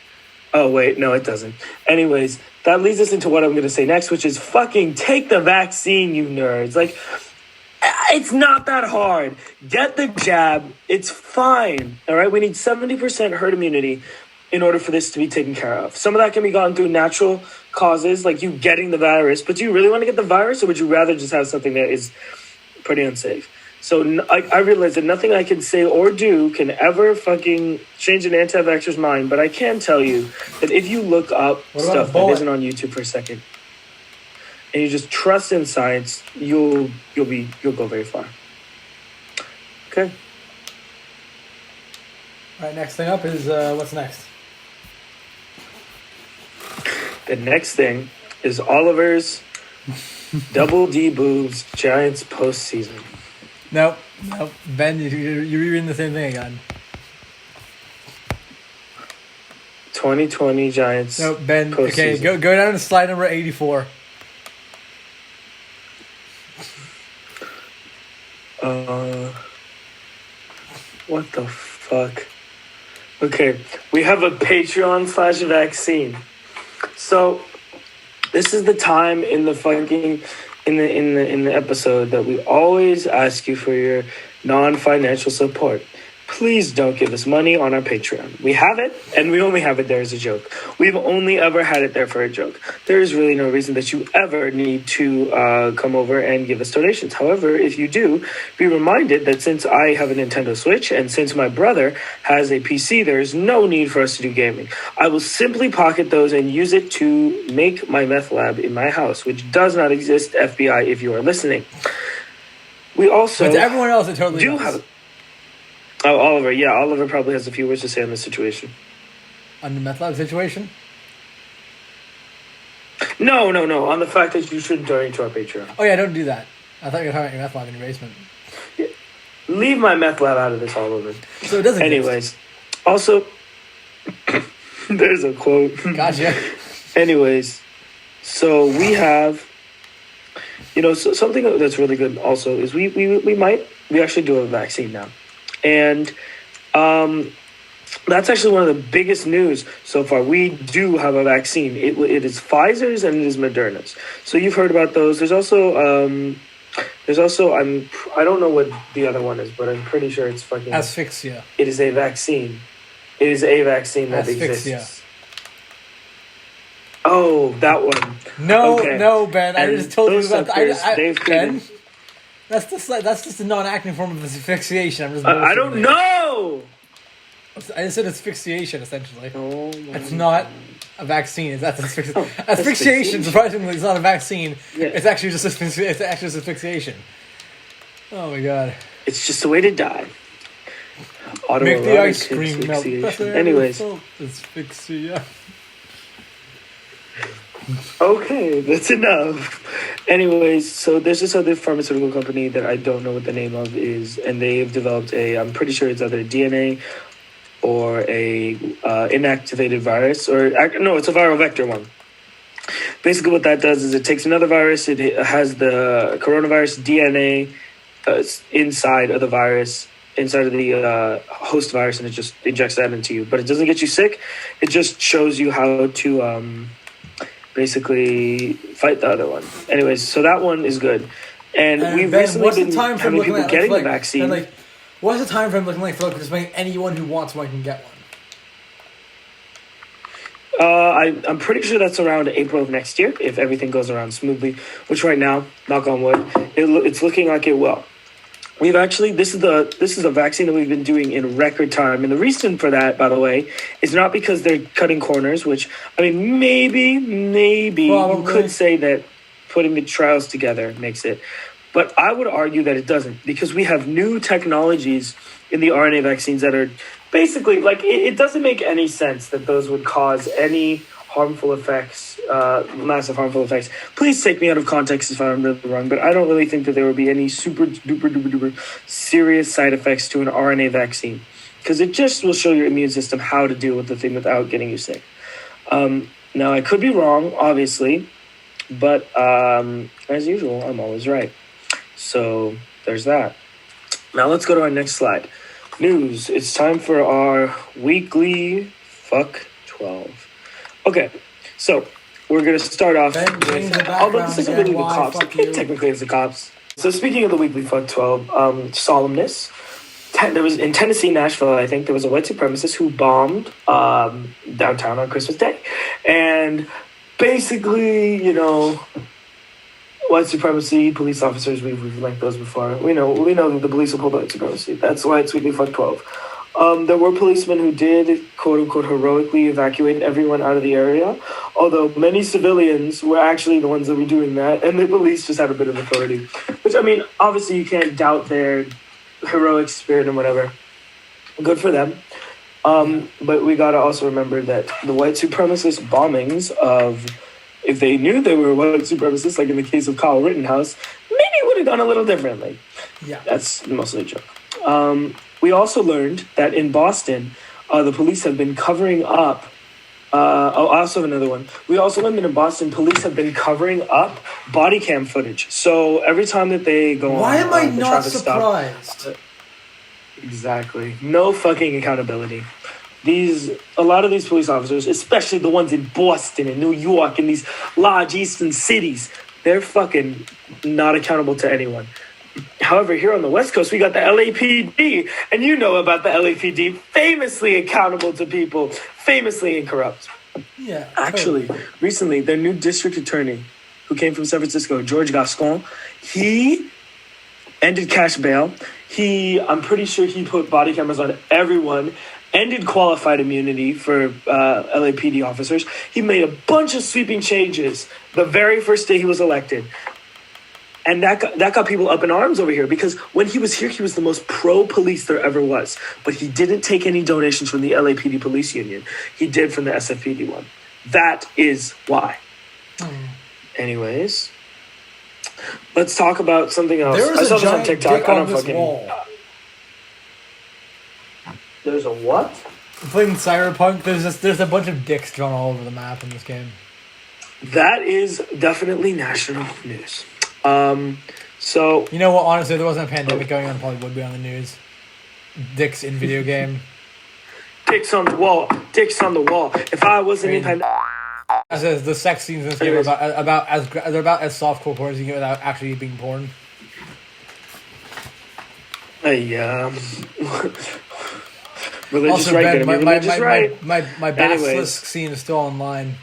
Oh, wait, no, it doesn't. Anyways, that leads us into what I'm going to say next, which is fucking take the vaccine, you nerds. Like, it's not that hard. Get the jab. It's fine. All right. We need 70% herd immunity in order for this to be taken care of. Some of that can be gotten through natural causes, like you getting the virus. But do you really want to get the virus, or would you rather just have something that is pretty unsafe? So I realize that nothing I can say or do can ever fucking change an anti-vaxxer's mind. But I can tell you that if you look up stuff that isn't on YouTube for a second, and you just trust in science, you'll go very far. Okay. All right. Next thing up is what's next? The next thing is Oliver's Double D Boobs Giants postseason. Nope. Ben, you're reading the same thing again. 2020 Giants. Nope, Ben. Okay, go down to slide number 84. What the fuck? Okay, we have a Patreon/vaccine. So this is the time in the fucking in the episode that we always ask you for your non-financial support. please don't give us money on our Patreon. We have it, and we only have it there as a joke. We've only ever had it there for a joke. There is really no reason that you ever need to come over and give us donations. However, if you do, be reminded that since I have a Nintendo Switch and since my brother has a PC, there is no need for us to do gaming. I will simply pocket those and use it to make my meth lab in my house, which does not exist, FBI, if you are listening. We also... But to everyone else, it totally do does. have... Oh, Oliver. Yeah, Oliver probably has a few words to say on this situation. On the meth lab situation? No. On the fact that you shouldn't donate to our Patreon. Oh, yeah, don't do that. I thought you were talking about your meth lab in your basement. Yeah. Leave my meth lab out of this, Oliver. So it doesn't Anyways. Also, there's a quote. Gotcha. Anyways, so we have... so something that's really good also is we actually do have a vaccine now. And that's actually one of the biggest news so far. We do have a vaccine. It is Pfizer's and it is Moderna's. So you've heard about those. There's also I don't know what the other one is, but I'm pretty sure it's fucking Asphyxia. It is a vaccine. It is a vaccine that Asphyxia. exists. Oh, that one. No, Ben. I And just told you those about suckers, they've Ben. created- That's just a non-acting form of asphyxiation. I'm just. I don't bullshitting know. I just said asphyxiation essentially. Oh my It's not a vaccine. That's asphyxiation. asphyxiation. Surprisingly, it's not a vaccine. Yeah. It's actually just asphyxiation. Oh my god. It's just a way to die. Make the ice Autoerotic cream melt. asphyxiation. Anyways, Asphyxia. okay, that's enough. Anyways, so there's this other pharmaceutical company that I don't know what the name of is, and they've developed I'm pretty sure it's either DNA or a inactivated virus, no, it's a viral vector one. Basically what that does is it takes another virus, it has the coronavirus DNA inside of the virus, inside of the host virus, and it just injects that into you. But it doesn't get you sick, it just shows you how to basically fight the other one. Anyways, so that one is good. And we've Ben, recently been having people getting the vaccine. Ben, what's the time frame looking like for just making anyone who wants one can get one? I'm pretty sure that's around April of next year, if everything goes around smoothly, which right now, knock on wood, it's looking like it will. We've actually, this is a vaccine that we've been doing in record time. And the reason for that, by the way, is not because they're cutting corners, which, I mean, maybe you could say that putting the trials together makes it. But I would argue that it doesn't, because we have new technologies in the RNA vaccines that are basically, it doesn't make any sense that those would cause any harmful effects, massive harmful effects. Please take me out of context if I'm really wrong, but I don't really think that there would be any super duper serious side effects to an RNA vaccine, because it just will show your immune system how to deal with the thing without getting you sick. Now, I could be wrong, obviously, but as usual, I'm always right. So there's that. Now let's go to our next slide. News. It's time for our weekly Fuck 12. Okay, so we're going to start off with, although this isn't really the cops, technically it's the cops. So speaking of the weekly Fuck 12, solemnness, there was in Tennessee, Nashville, I think, there was a white supremacist who bombed downtown on Christmas Day. And basically, white supremacy, police officers, we've linked those before. We know that the police will pull white supremacy. That's why it's weekly Fuck 12. There were policemen who did, quote-unquote, heroically evacuate everyone out of the area, although many civilians were actually the ones that were doing that, and the police just had a bit of authority. Which, I mean, obviously you can't doubt their heroic spirit and whatever. Good for them. But we gotta also remember that the white supremacist bombings of, if they knew they were white supremacists, like in the case of Kyle Rittenhouse, maybe it would have gone a little differently. Yeah. That's mostly a joke. We also learned that in Boston, the police have been covering up. I also have another one. We also learned that in Boston, police have been covering up body cam footage. So every time that they go Why am I the not traffic surprised? Exactly. No fucking accountability. A lot of these police officers, especially the ones in Boston and New York and these large eastern cities, they're fucking not accountable to anyone. However, here on the West Coast, we got the LAPD, and you know about the LAPD, famously accountable to people, famously incorrupt. Yeah. Actually, recently, their new district attorney, who came from San Francisco, George Gascon, he ended cash bail. I'm pretty sure he put body cameras on everyone, ended qualified immunity for LAPD officers. He made a bunch of sweeping changes the very first day he was elected. And that got people up in arms over here, because when he was here, he was the most pro-police there ever was. But he didn't take any donations from the LAPD police union. He did from the SFPD one. That is why. Anyways, let's talk about something else. There I is saw a this on giant TikTok. dick I on don't this fucking. wall. There's a what? Playing Cyberpunk, there's a bunch of dicks drawn all over the map in this game. That is definitely national news. So You know what? Honestly, if there wasn't a pandemic going on, it probably would be on the news. Dicks in video game. dicks on the wall, dicks on the wall. If I wasn't in pandemic. As the sex scenes in this game are they're about as softcore porn as you can get without actually being porn. Religious Also, right, Ben, my right. basilisk scene is still online.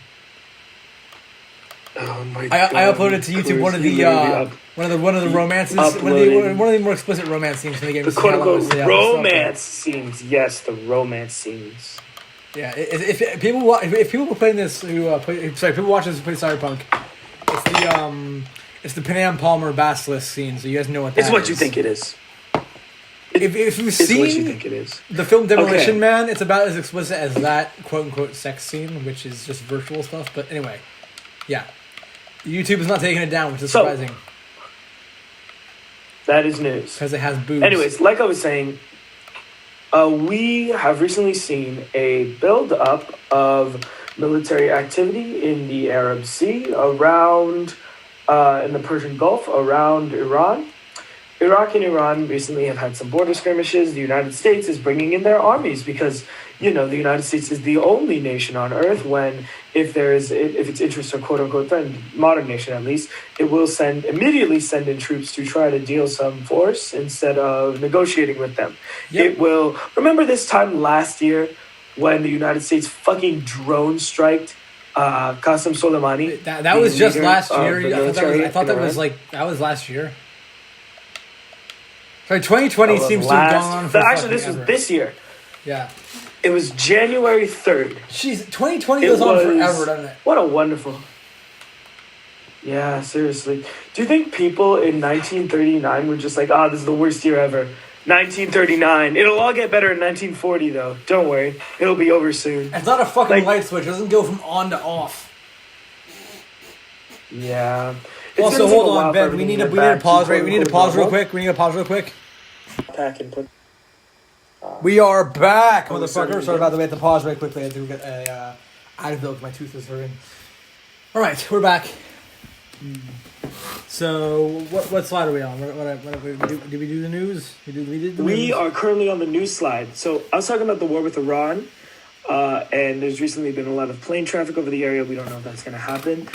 Oh my I God, uploaded to YouTube one of the romances, one of the more explicit romance scenes in the game. The quote unquote romance scenes. Yes, the romance scenes. Yeah, if people were playing this people watching this who play Cyberpunk, it's the Panam Palmer basilisk scene. So you guys know what that is. It's what you think it is. If you've seen what you think it is. The film Demolition Man, it's about as explicit as that quote unquote sex scene, which is just virtual stuff. But anyway, yeah, YouTube is not taking it down, which is surprising. That is news because it has boobs. Anyways, like I was saying, we have recently seen a build-up of military activity in the Arab Sea, around in the Persian Gulf, around Iran. Iraq and Iran recently have had some border skirmishes. The United States is bringing in their armies because, the United States is the only nation on earth when, if its interests are quote unquote threatened, modern nation at least, it will immediately send in troops to try to deal some force instead of negotiating with them. Yep. It will, remember this time last year when the United States fucking drone striked Qasem Soleimani? That was just last year. I thought that was last year. Sorry, 2020 seems to have gone on for actually, this ever. was this year. Yeah. It was January 3rd. Jeez, 2020 goes on forever, doesn't it? What a wonderful... Yeah, seriously. Do you think people in 1939 were just like, this is the worst year ever? 1939. It'll all get better in 1940, though. Don't worry. It'll be over soon. It's not a fucking light switch. It doesn't go from on to off. Yeah. Also, hold on, Ben. We need to pause. We need to pause real quick. We are back, motherfucker. Sorry about the way. I had to pause very quickly. I had to get a Advil. My tooth is hurting. All right, we're back. So, what slide are we on? Did we do the news? We are currently on the news slide. So, I was talking about the war with Iran. And there's recently been a lot of plane traffic over the area. We don't know if that's going to happen.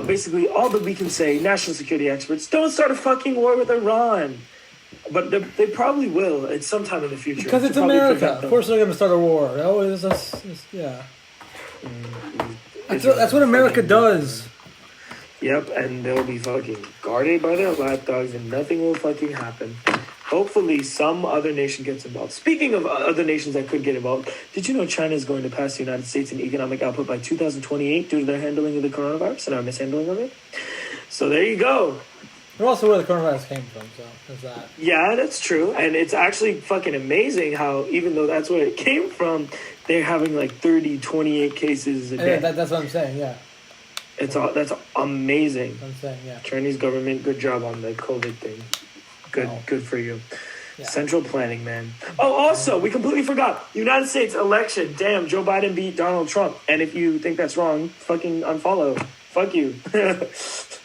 Basically, all that we can say, national security experts, don't start a fucking war with Iran. But they probably will at some time in the future. Because it's America. Of course they're going to start a war. Yeah. That's what America does. Yep, and they'll be fucking guarded by their lapdogs and nothing will fucking happen. Hopefully some other nation gets involved. Speaking of other nations that could get involved, did you know China is going to pass the United States in economic output by 2028 due to their handling of the coronavirus and our mishandling of it? So there you go. They're also where the coronavirus came from, so there's that. Yeah, that's true. And it's actually fucking amazing how, even though that's where it came from, they're having like 30, 28 cases a day. That's what I'm saying, yeah. That's amazing. That's what I'm saying, yeah. Chinese government, good job on the COVID thing. Good for you. Yeah. Central planning, man. Oh, also, we completely forgot. United States election. Damn, Joe Biden beat Donald Trump. And if you think that's wrong, fucking unfollow. Fuck you.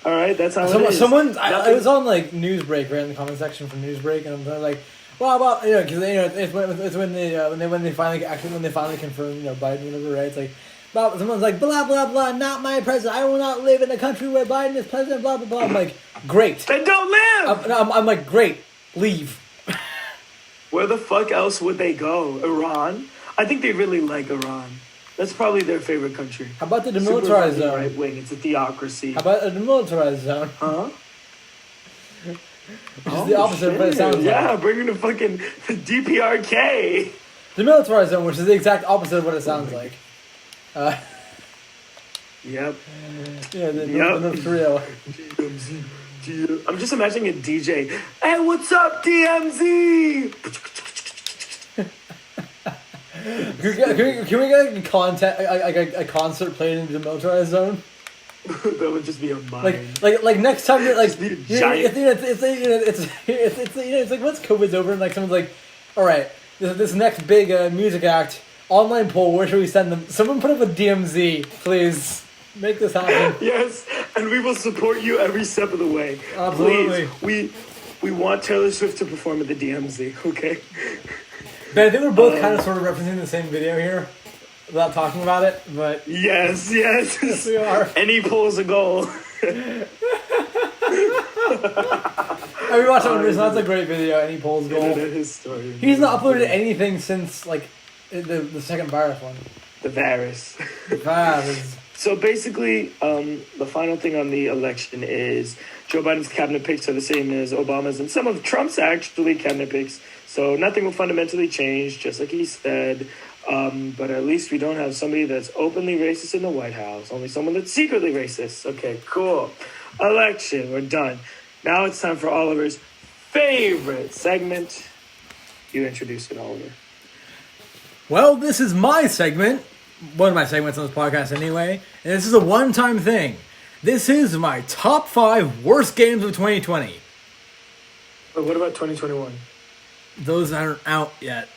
All right, that's how it is. I was on like Newsbreak, right in the comment section from Newsbreak, and I'm like, well, about because it's when they finally confirm Biden, whatever, right? It's like, someone's like, blah, blah, blah, not my president. I will not live in a country where Biden is president, blah, blah, blah. I'm like, great. Then don't live! I'm like, great, leave. Where the fuck else would they go? Iran? I think they really like Iran. That's probably their favorite country. How about the demilitarized zone? Right wing. It's a theocracy. How about a demilitarized zone? Huh? Which is the opposite of what it sounds like. Yeah, bring in the fucking DPRK. Demilitarized zone, which is the exact opposite of what it sounds like. Yep. Yeah, the North Korea. I'm just imagining a DJ. Hey, what's up, DMZ? Can we get a concert played in the demilitarized zone? That would just be a mine. Like next time you're like, giant. It's like once COVID's over and like someone's like, all right, this next big music act online poll, where should we send them? Someone put up a DMZ, please make this happen. Yes, and we will support you every step of the way. Absolutely. Please, we want Taylor Swift to perform at the DMZ. Okay. Ben, I think we're both kind of sort of referencing the same video here, without talking about it, but... Yes. Yes, we are. And he pulls a goal. I rewatched that one recently. That's a great video, and he pulls goal. His story. He's not uploaded anything since, like, the second virus one. The virus. The virus. So basically, the final thing on the election is Joe Biden's cabinet picks are the same as Obama's and some of Trump's actually cabinet picks. So nothing will fundamentally change, just like he said. But at least we don't have somebody that's openly racist in the White House. Only someone that's secretly racist. Okay, cool. Election, we're done. Now it's time for Oliver's favorite segment. You introduce it, Oliver. Well, this is my segment. One of my segments on this podcast anyway. And this is a one-time thing. This is my top 5 worst games of 2020. But what about 2021? Those aren't out yet.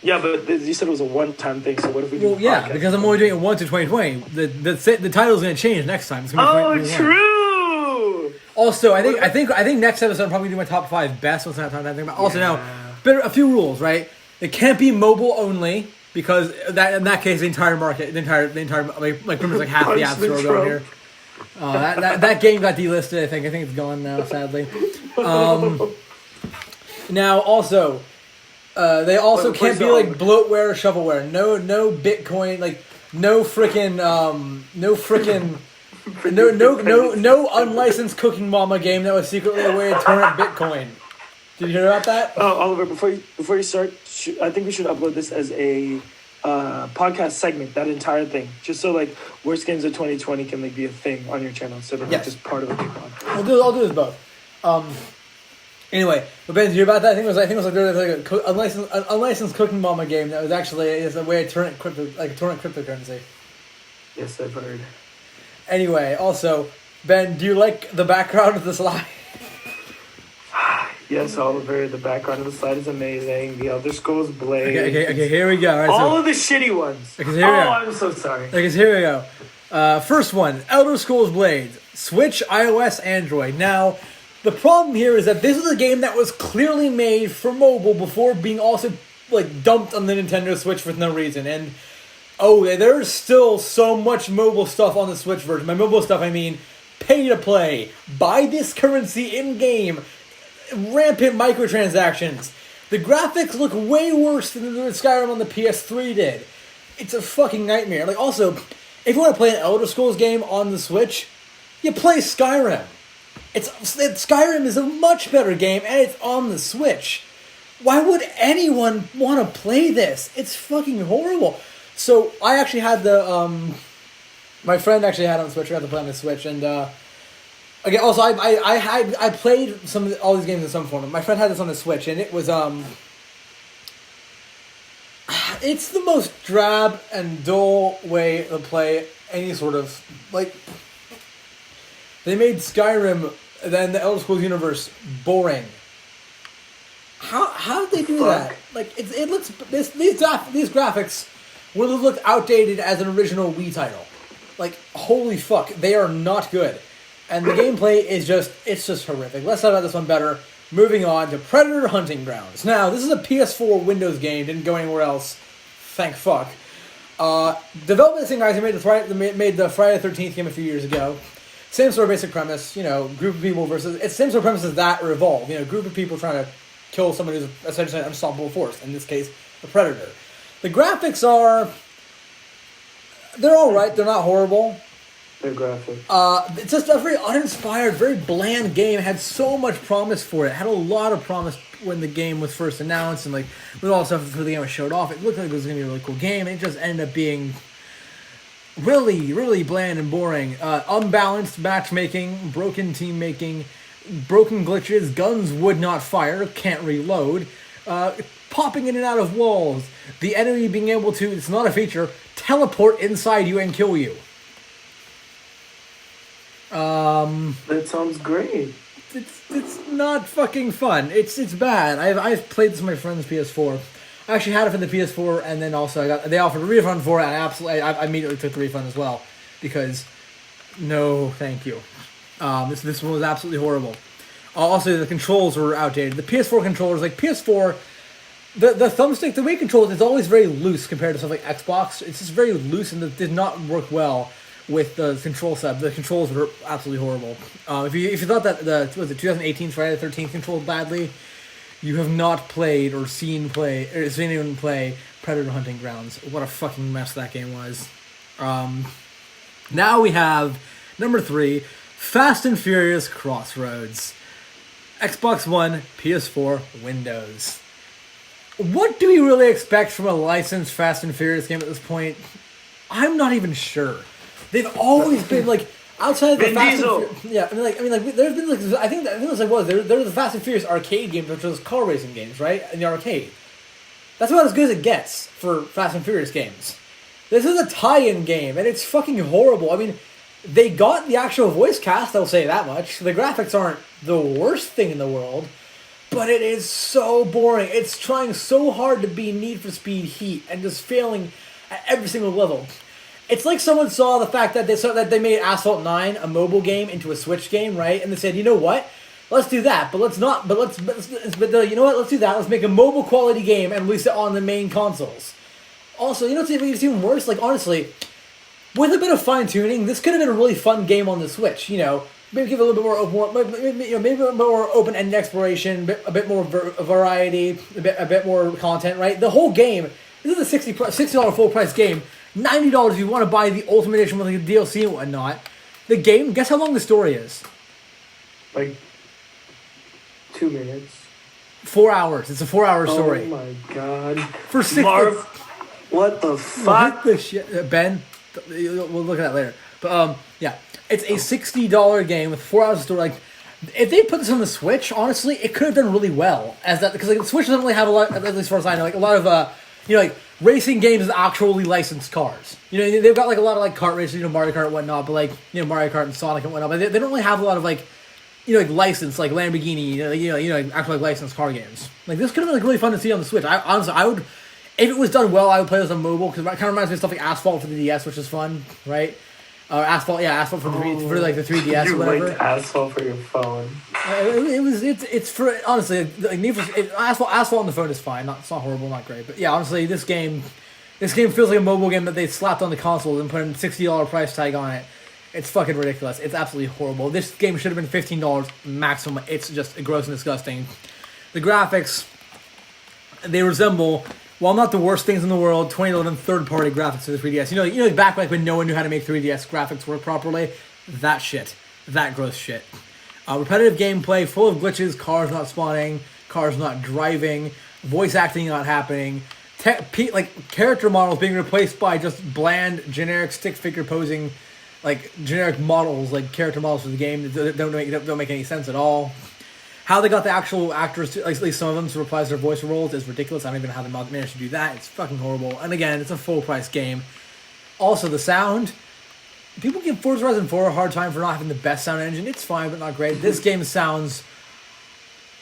Yeah, but you said it was a one-time thing, so what if we do yeah, because I'm only doing it once in 2020. The title's going to change next time. It's gonna be 2021. True! Also, I think next episode I'm probably do my top 5 best ones. Also now, a few rules, right? It can't be mobile only, because in that case the entire market, the entire like pretty much like half the app store going here. That game got delisted. I think it's gone now, sadly. Now also, they also can't be like bloatware or shovelware. No Bitcoin, like no unlicensed cooking mama game that was secretly a way to torrent Bitcoin. Did you hear about that? Oh, Oliver, before you start, I think we should upload this as a podcast segment, that entire thing, just so like worst games of 2020 can like be a thing on your channel instead of just part of a big one. I'll do this both. Anyway, but Ben, did you hear about that? I think it was like there was like a unlicensed cooking mama game that was actually is a way to torrent cryptocurrency. Yes, I've heard. Anyway, also, Ben, do you like the background of the slide? Yes, Oliver, the background of the slide is amazing. The Elder Scrolls Blade. Okay, here we go. Right, all of the shitty ones. Okay, here we go. I'm so sorry. Okay, so here we go. First one, Elder Scrolls Blade. Switch, iOS, Android. Now, the problem here is that this is a game that was clearly made for mobile before being also like dumped on the Nintendo Switch for no reason. And, there's still so much mobile stuff on the Switch version. By mobile stuff, I mean pay to play. Buy this currency in-game. Rampant microtransactions. The graphics look way worse than the Skyrim on the PS3 did. It's a fucking nightmare. Like, also, if you want to play an Elder Scrolls game on the Switch, you play Skyrim. Skyrim is a much better game, and it's on the Switch. Why would anyone want to play this? It's fucking horrible. So, I actually had my friend actually had it on the Switch. I got to play on the Switch, and, okay, also, I played all these games in some form. My friend had this on the Switch, and it was, it's the most drab and dull way to play any sort of, like, they made Skyrim, then the Elder Scrolls universe, boring. How did they do that? Like, it looks, these graphics would have looked outdated as an original Wii title. Like, holy fuck, they are not good. And the gameplay is it's just horrific. Let's talk about this one better. Moving on to Predator Hunting Grounds. Now, this is a PS4 Windows game. Didn't go anywhere else. Thank fuck. Development guys who made the Friday the 13th game a few years ago. Same sort of basic premise, group of people versus... It's the same sort of premise as that Revolve. Group of people trying to kill someone who's essentially an unstoppable force. In this case, a predator. The graphics are... They're alright. They're not horrible. They're graphic. It's just a very uninspired, very bland game. It had so much promise for it. It had a lot of promise when the game was first announced and with all the stuff before the game was showed off. It looked like it was going to be a really cool game. And it just ended up being really, really bland and boring. Unbalanced matchmaking, broken team making, broken glitches, guns would not fire, can't reload, popping in and out of walls, the enemy being able to, it's not a feature, teleport inside you and kill you. That sounds great. It's not fucking fun. It's bad. I've played this on my friend's PS4. I actually had it for the PS4, and then also they offered a refund for it, and I immediately took the refund as well because no, thank you. This one was absolutely horrible. Also, the controls were outdated. The PS4 controllers, PS4, the thumbstick, the way it controls is always very loose compared to stuff like Xbox. It's just very loose, and it did not work well with the control set. The controls were absolutely horrible. If you thought that the 2018 Friday the 13th controlled badly, you have not played or seen anyone play Predator Hunting Grounds. What a fucking mess that game was. Now we have number 3, Fast and Furious Crossroads. Xbox One, PS4, Windows. What do we really expect from a licensed Fast and Furious game at this point? I'm not even sure. They've always been outside of the Fast and Furious. Yeah, there's been I think that's there was the Fast and Furious arcade games, which was car racing games, right? In the arcade. That's about as good as it gets for Fast and Furious games. This is a tie-in game, and it's fucking horrible. They got the actual voice cast, I'll say that much. The graphics aren't the worst thing in the world, but it is so boring. It's trying so hard to be Need for Speed Heat and just failing at every single level. It's like someone saw the fact that they made Asphalt 9 a mobile game into a Switch game, right? And they said, you know what? Let's do that, but let's not. But you know what? Let's do that. Let's make a mobile quality game and release it on the main consoles. Also, what's even worse? Honestly, with a bit of fine tuning, this could have been a really fun game on the Switch. Maybe give it a little bit more open, maybe a bit more open-ended exploration, a bit more variety, a bit more content. Right? The whole game. This is a $60 full price game. $90 if you want to buy the Ultimate Edition with the DLC and whatnot. The game, guess how long the story is? 2 minutes. 4 hours. It's a 4-hour story. Oh my god. For Marv, what the fuck? What the shit? Ben, we'll look at that later. But, yeah. It's a $60 game with 4 hours of story. If they put this on the Switch, honestly, it could have done really well. Because the Switch doesn't really have a lot, at least as far as I know, a lot of, racing games with actually licensed cars. They've got a lot of kart racing, Mario Kart and whatnot, but Mario Kart and Sonic and whatnot. But they don't really have a lot of licensed Lamborghini, actually licensed car games. This could have been really fun to see on the Switch. I would, if it was done well, I would play this on mobile because it kind of reminds me of stuff like Asphalt for the DS, which is fun, right? Asphalt for the 3DS you or whatever. linked Asphalt for your phone. It's for honestly Asphalt on the phone is fine. It's not horrible, not great, but yeah, honestly, this game feels like a mobile game that they slapped on the console and put a $60 price tag on it. It's fucking ridiculous. It's absolutely horrible. This game should have been $15 maximum. It's just gross and disgusting. The graphics, they resemble, while not the worst things in the world, 2011 third-party graphics for the 3DS. Back when no one knew how to make 3DS graphics work properly. That shit. That gross shit. Repetitive gameplay, full of glitches, cars not spawning, cars not driving, voice acting not happening, character models being replaced by just bland, generic stick figure posing, generic models, character models for the game that don't make any sense at all. How they got the actual actors, at least some of them, to reprise their voice roles is ridiculous. I don't even know how they managed to do that. It's fucking horrible. And again, it's a full-price game. Also, the sound. People give Forza Horizon 4 a hard time for not having the best sound engine. It's fine, but not great. This game sounds...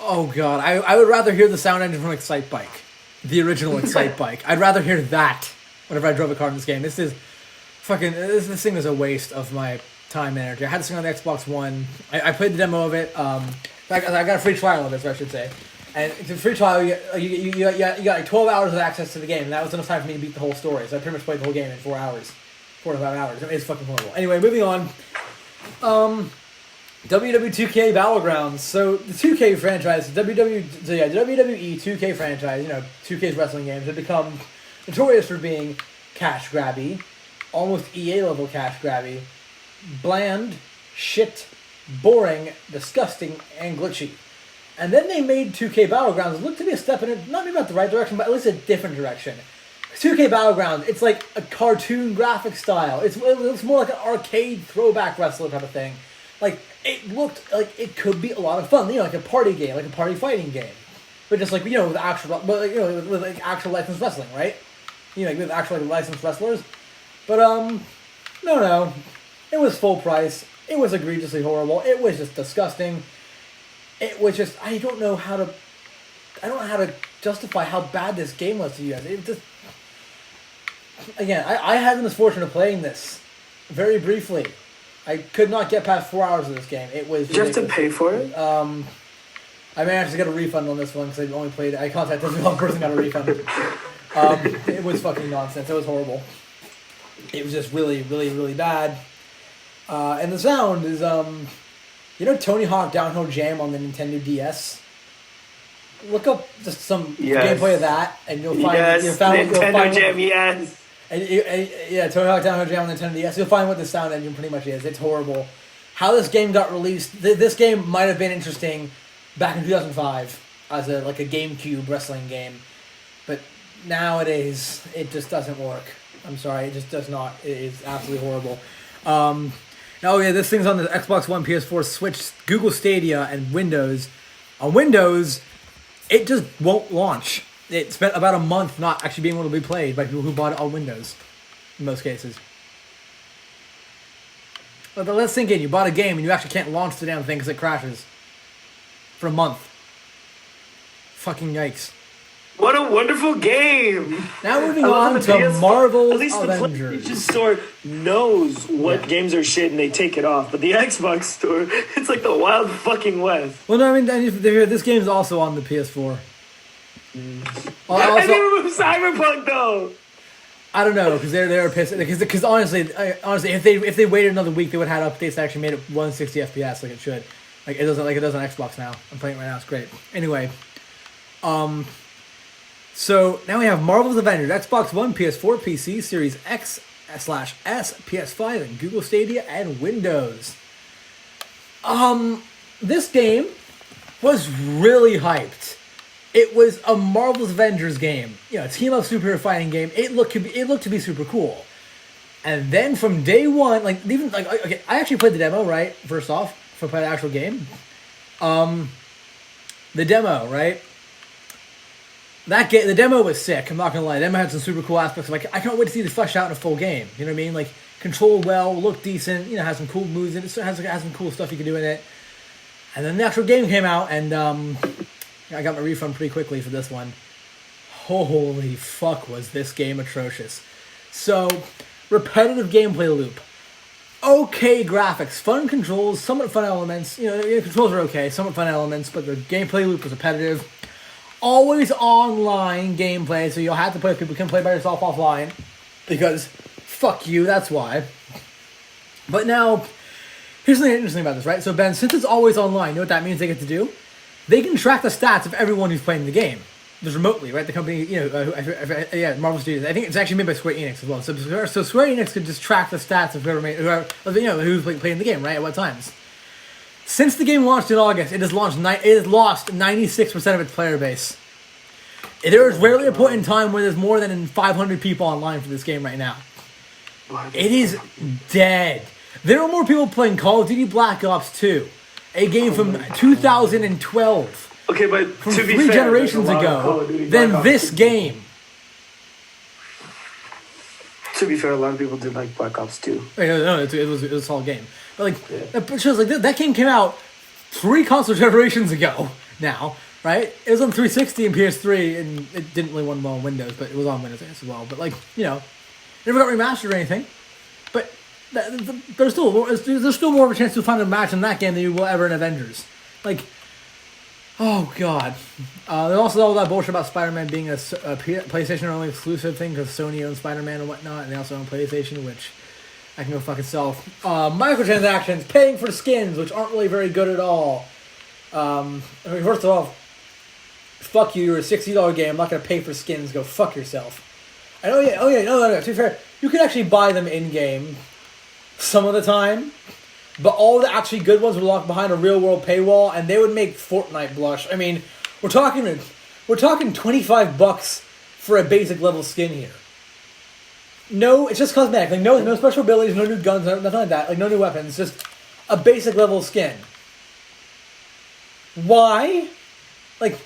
Oh, God. I would rather hear the sound engine from Excite Bike. The original Excite Bike. I'd rather hear that whenever I drove a car in this game. This thing is a waste of my time and energy. I had this thing on the Xbox One. I played the demo of it. I got a free trial of it, so I should say. And it's a free trial. You got like 12 hours of access to the game, and that was enough time for me to beat the whole story. So I pretty much played the whole game in 4 hours, 4 to 5 hours. It's fucking horrible. Anyway, moving on. WWE 2K Battlegrounds. So the 2K franchise, WWE 2K franchise, 2K's wrestling games have become notorious for being cash grabby, almost EA level cash grabby, bland, shit, boring, disgusting, and glitchy. And then they made 2K Battlegrounds look to be a step in not maybe not the right direction, but at least a different direction. 2K Battlegrounds, it's like a cartoon graphic style. It looks more like an arcade throwback wrestler type of thing. Like, it looked like it could be a lot of fun. Like a party game, like a party fighting game. But just like, with actual, with like actual licensed wrestling, right? With actual licensed wrestlers. But, no. It was full price. It was egregiously horrible. It was just disgusting. It was just, I don't know how to justify how bad this game was to you guys. It just, again, I had the misfortune of playing this very briefly. I could not get past 4 hours of this game. It was. Did you have to pay for it? I managed to get a refund on this one because I only played. I contacted the developer and got a refund. It was fucking nonsense. It was horrible. It was just really, really, really bad. And the sound is Tony Hawk Downhill Jam on the Nintendo DS. Look up just some gameplay of that, and you'll find Nintendo Jam. Yes. And Tony Hawk Downhill Jam on Nintendo DS. You'll find what the sound engine pretty much is. It's horrible. How this game got released. This game might have been interesting back in 2005 as a GameCube wrestling game, but nowadays it just doesn't work. I'm sorry, it just does not. It is absolutely horrible. This thing's on the Xbox One, PS4, Switch, Google Stadia, and Windows. On Windows, it just won't launch. It spent about a month not actually being able to be played by people who bought it on Windows, in most cases. But let's sink in. You bought a game and you actually can't launch the damn thing because it crashes. For a month. Fucking yikes. What a wonderful game! Now moving on to Marvel's Avengers. At least the PlayStation Store knows what games are shit and they take it off. But the Xbox Store, it's like the Wild fucking West. Well, no, I mean, this game's also on the PS4. I didn't remove Cyberpunk though. I don't know because they're pissed because honestly, if they waited another week, they would have had updates that actually made it 160 FPS like it should. Like it does on Xbox now. I'm playing it right now. It's great. Anyway, so now we have Marvel's Avengers, Xbox One, PS4, PC, Series X/S, PS5, and Google Stadia and Windows. This game was really hyped. It was a Marvel's Avengers game, a team-up superhero fighting game. It looked to be super cool, and then from day one, I actually played the demo. Right, first off, before I played the actual game, the demo, right. The demo was sick. I'm not gonna lie. The demo had some super cool aspects. I can't wait to see this fleshed out in a full game. You know what I mean? Controlled well, looked decent. Has some cool moves in it. Has some cool stuff you can do in it. And then the actual game came out, and I got my refund pretty quickly for this one. Holy fuck, was this game atrocious. So, repetitive gameplay loop. Okay graphics, fun controls, somewhat fun elements. The controls are okay, somewhat fun elements, but the gameplay loop was repetitive. Always online gameplay, so you'll have to play with people. You can play by yourself offline. Because, fuck you, that's why. But now, here's something interesting about this, right? So, Ben, since it's always online, you know what that means they get to do? They can track the stats of everyone who's playing the game, just remotely, right? The company, Marvel Studios. I think it's actually made by Square Enix as well. So Square Enix could just track the stats of who's playing the game, right? At what times. Since the game launched in August, it has lost 96% of its player base. There is rarely a point in time where there's more than 500 people online for this game right now. It is dead. There are more people playing Call of Duty Black Ops 2. A game from 2012. Okay, but from to be 3 fair, generations ago than this game. To be fair, a lot of people did like Black Ops 2. No, it was a solid game. But it shows that game came out 3 console generations ago now, right? It was on 360 and PS3, and it didn't really run well on Windows, but it was on Windows as well. But it never got remastered or anything. But there's still more of a chance to find a match in that game than you will ever in Avengers. Oh God. There's also all that bullshit about Spider-Man being a PlayStation-only exclusive thing because Sony owns Spider-Man and whatnot, and they also own PlayStation, which I can go fuck itself. Microtransactions, paying for skins, which aren't really very good at all. First of all, fuck you. You're a $60 game. I'm not gonna pay for skins. Go fuck yourself. And no. To be fair, you can actually buy them in game some of the time. But all the actually good ones were locked behind a real world paywall, and they would make Fortnite blush. I mean, we're talking $25 for a basic level skin here. No, it's just cosmetic. Like no special abilities, no new guns, nothing like that. Like no new weapons, just a basic level skin. Why? Like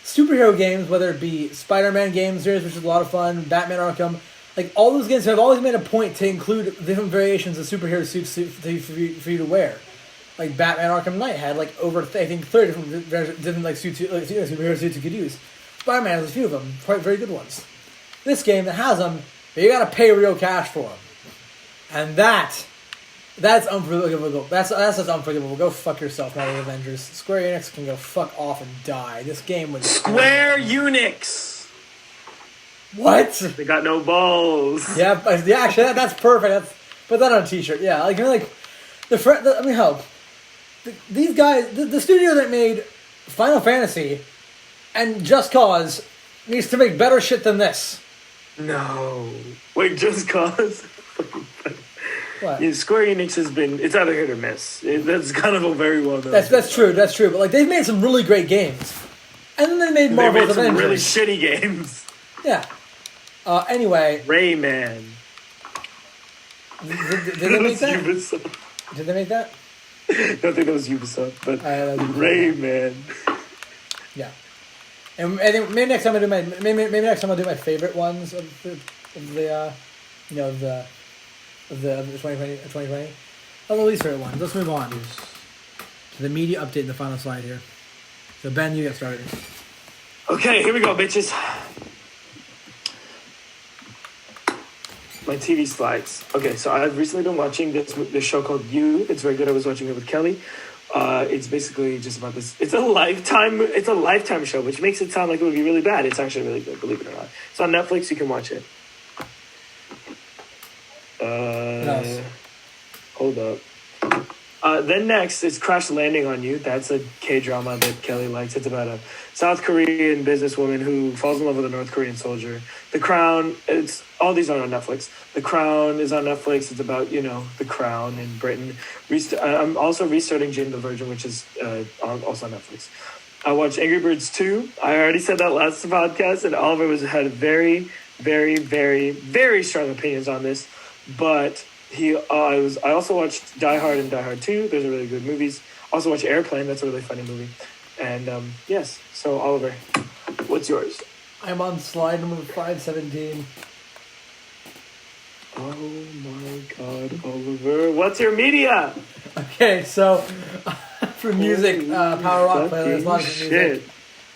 superhero games, whether it be Spider-Man games series, which is a lot of fun, Batman Arkham. Like, all those games have always made a point to include different variations of superhero suits for you to wear. Like, Batman Arkham Knight had, like, over, I think, 30 different like, suits, superhero suits you could use. Spider-Man has a few of them, quite very good ones. This game that has them, but you gotta pay real cash for them. And that's unforgivable. That's unforgivable. Go fuck yourself, not the Avengers. Square Enix can go fuck off and die. This game was... Square Unix! What? They got no balls. Yeah, actually, that's perfect. Put that on a t-shirt. Yeah, like, these guys, the studio that made Final Fantasy and Just Cause needs to make better shit than this. No. Wait, Just Cause? What? Yeah, Square Enix has been, it's either hit or miss. That's kind of a very well known. That's true. But, like, they've made some really great games. And then they made Marvel's Avengers. They made some really shitty games. Yeah. Anyway. Rayman. Did they make that? Ubisoft. Did they make that? I don't think that was Ubisoft, but Rayman. Yeah. And maybe next time I'll do my favorite ones of the 2020. Of the least favorite ones. Let's move on to the media update in the final slide here. So Ben, you get started. Okay, here we go, bitches. My TV slides. Okay, so I've recently been watching this show called You. It's very good. I was watching it with Kelly. It's basically just about this. It's a lifetime show, which makes it sound like it would be really bad. It's actually really good, believe it or not. It's on Netflix. You can watch it. Nice. Hold up. Then next is Crash Landing on You. That's a K-drama that Kelly likes. It's about a South Korean businesswoman who falls in love with a North Korean soldier. The Crown, all these are on Netflix. The Crown is on Netflix. It's about, the Crown in Britain. I'm also restarting Jane the Virgin, which is also on Netflix. I watched Angry Birds 2. I already said that last podcast, and Oliver had very, very, very, very strong opinions on this. But I also watched Die Hard and Die Hard 2. Those are really good movies. Also watched Airplane. That's a really funny movie. And yes, so Oliver, what's yours? I'm on slide number 517. Oh my God, Oliver, what's your media? Okay, so for music, power rock playlist, a lot of different music,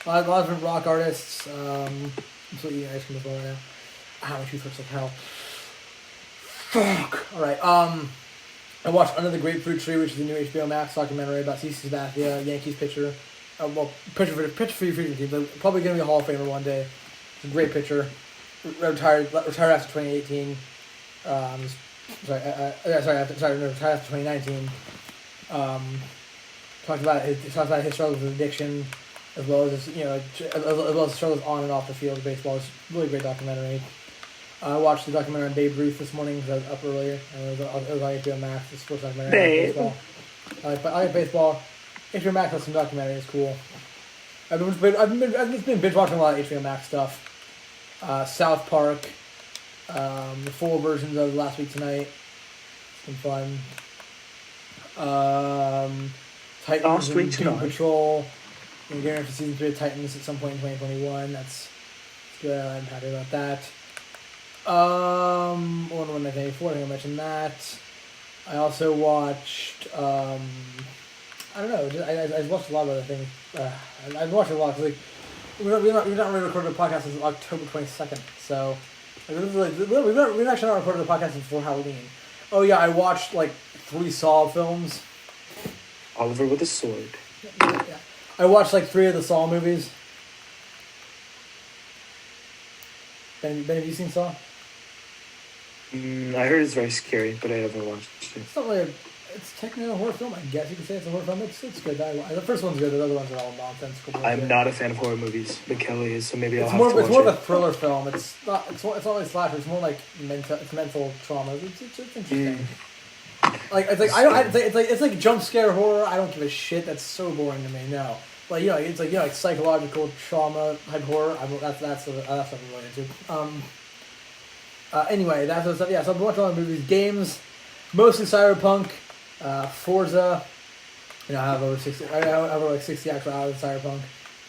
a lot of different rock artists. I'm still eating ice cream as well right now. My tooth hurts like hell. Fuck. All right. I watched Under the Grapefruit Tree, which is the new HBO Max documentary about CC Sabathia, Yankees pitcher. Pitcher for your future team. They're probably going to be a Hall of Famer one day. It's a great pitcher. Retired after 2018. Retired after 2019. Talked about his struggles with addiction, as well as his struggles on and off the field of baseball. It's a really great documentary. I watched the documentary on Babe Ruth this morning because I was up earlier. And it was on HBO Max, the sports documentary. Baseball. I like baseball. HBO Max has some documentaries. It's cool. I've just been binge watching a lot of HBO Max stuff. South Park, the full versions of Last Week Tonight. It's been fun. Titans and Doom Patrol. We're getting for season 3 of Titans at some point in 2021. That's good. I'm happy about that. What am I thinking? I think I mentioned that. I also watched. I don't know. I watched a lot of other things. I've watched a lot because we've not really recorded a podcast since October 22nd. So we've actually not recorded a podcast since before Halloween. Oh yeah, I watched 3 Saw films. Oliver with a sword. Yeah. I watched like 3 of the Saw movies. Ben, have you seen Saw? I heard it's very scary, but I haven't watched it. It's not really. It's technically a horror film. I guess you could say it's a horror film. It's good. The first one's good. The other ones are all nonsensical. I'm not a fan of horror movies, but Kelly is, so maybe I'll It's have more. to watch It's more it. of a thriller film. It's not. It's not really slasher. It's more like mental. It's mental trauma. It's interesting. Like it's like I don't. It's like jump scare horror. I don't give a shit. That's so boring to me. No. Like it's like like psychological trauma type horror. That's what I'm really into. Anyway, that's what stuff. Yeah, so I've been watching a lot of movies, games, mostly Cyberpunk, Forza. I have over 60. I have over like 60 actual hours of Cyberpunk.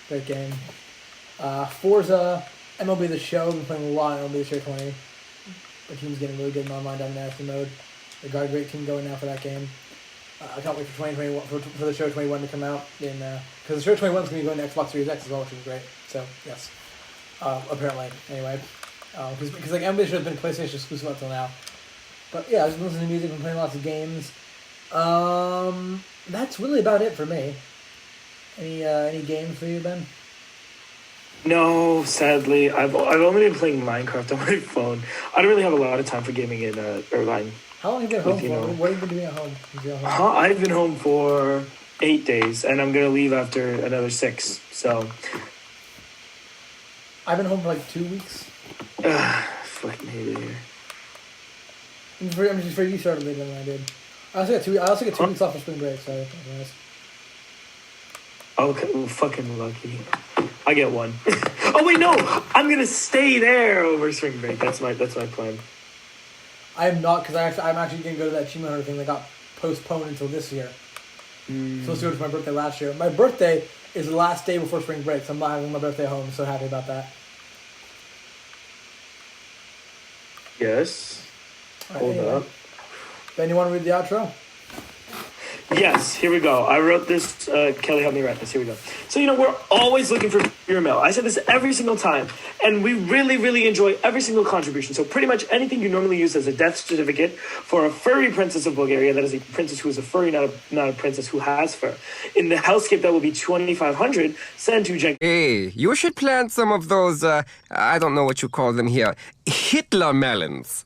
Great game. Forza, MLB The Show. I've been playing a lot of MLB The Show 20. The team's getting really good in online dynasty mode. They got a great team going now for that game. I can't wait for 2021 for the Show 21 to come out because the Show 21 is going to be going to Xbox Series X as well, which is great. So yes, apparently anyway. Because like MLB Show has been PlayStation exclusive until now, but yeah, I've been listening to music and playing lots of games. That's really about it for me. Any games for you, Ben? No, sadly, I've only been playing Minecraft on my phone. I don't really have a lot of time for gaming in Irvine. How long have you been home for? What have you been doing at home? I've been home for 8 days, and I'm gonna leave after another 6. So I've been home for like 2 weeks. Fuck me there. I'm just afraid you started later than I did. I also get 2 weeks off for spring break, so that's nice. Okay, well, fucking lucky. I get 1. Oh wait, no! I'm gonna stay there over spring break. That's my plan. I am not, because I'm actually gonna go to that Achievement Hunter thing that got postponed until this year. Supposed to go to my birthday last year. My birthday is the last day before spring break, so I'm not having my birthday home. I'm so happy about that. Yes. Hold up. Ben, you want to read the outro? Yes, here we go. I wrote this. Kelly helped me write this. Here we go. So, we're always looking for your mail. I said this every single time. And we really, really enjoy every single contribution. So pretty much anything you normally use as a death certificate for a furry princess of Bulgaria, that is a princess who is a furry, not a princess who has fur. In the hellscape, that will be 2,500. Send to Jen. Hey, you should plant some of those, I don't know what you call them here, Hitler melons.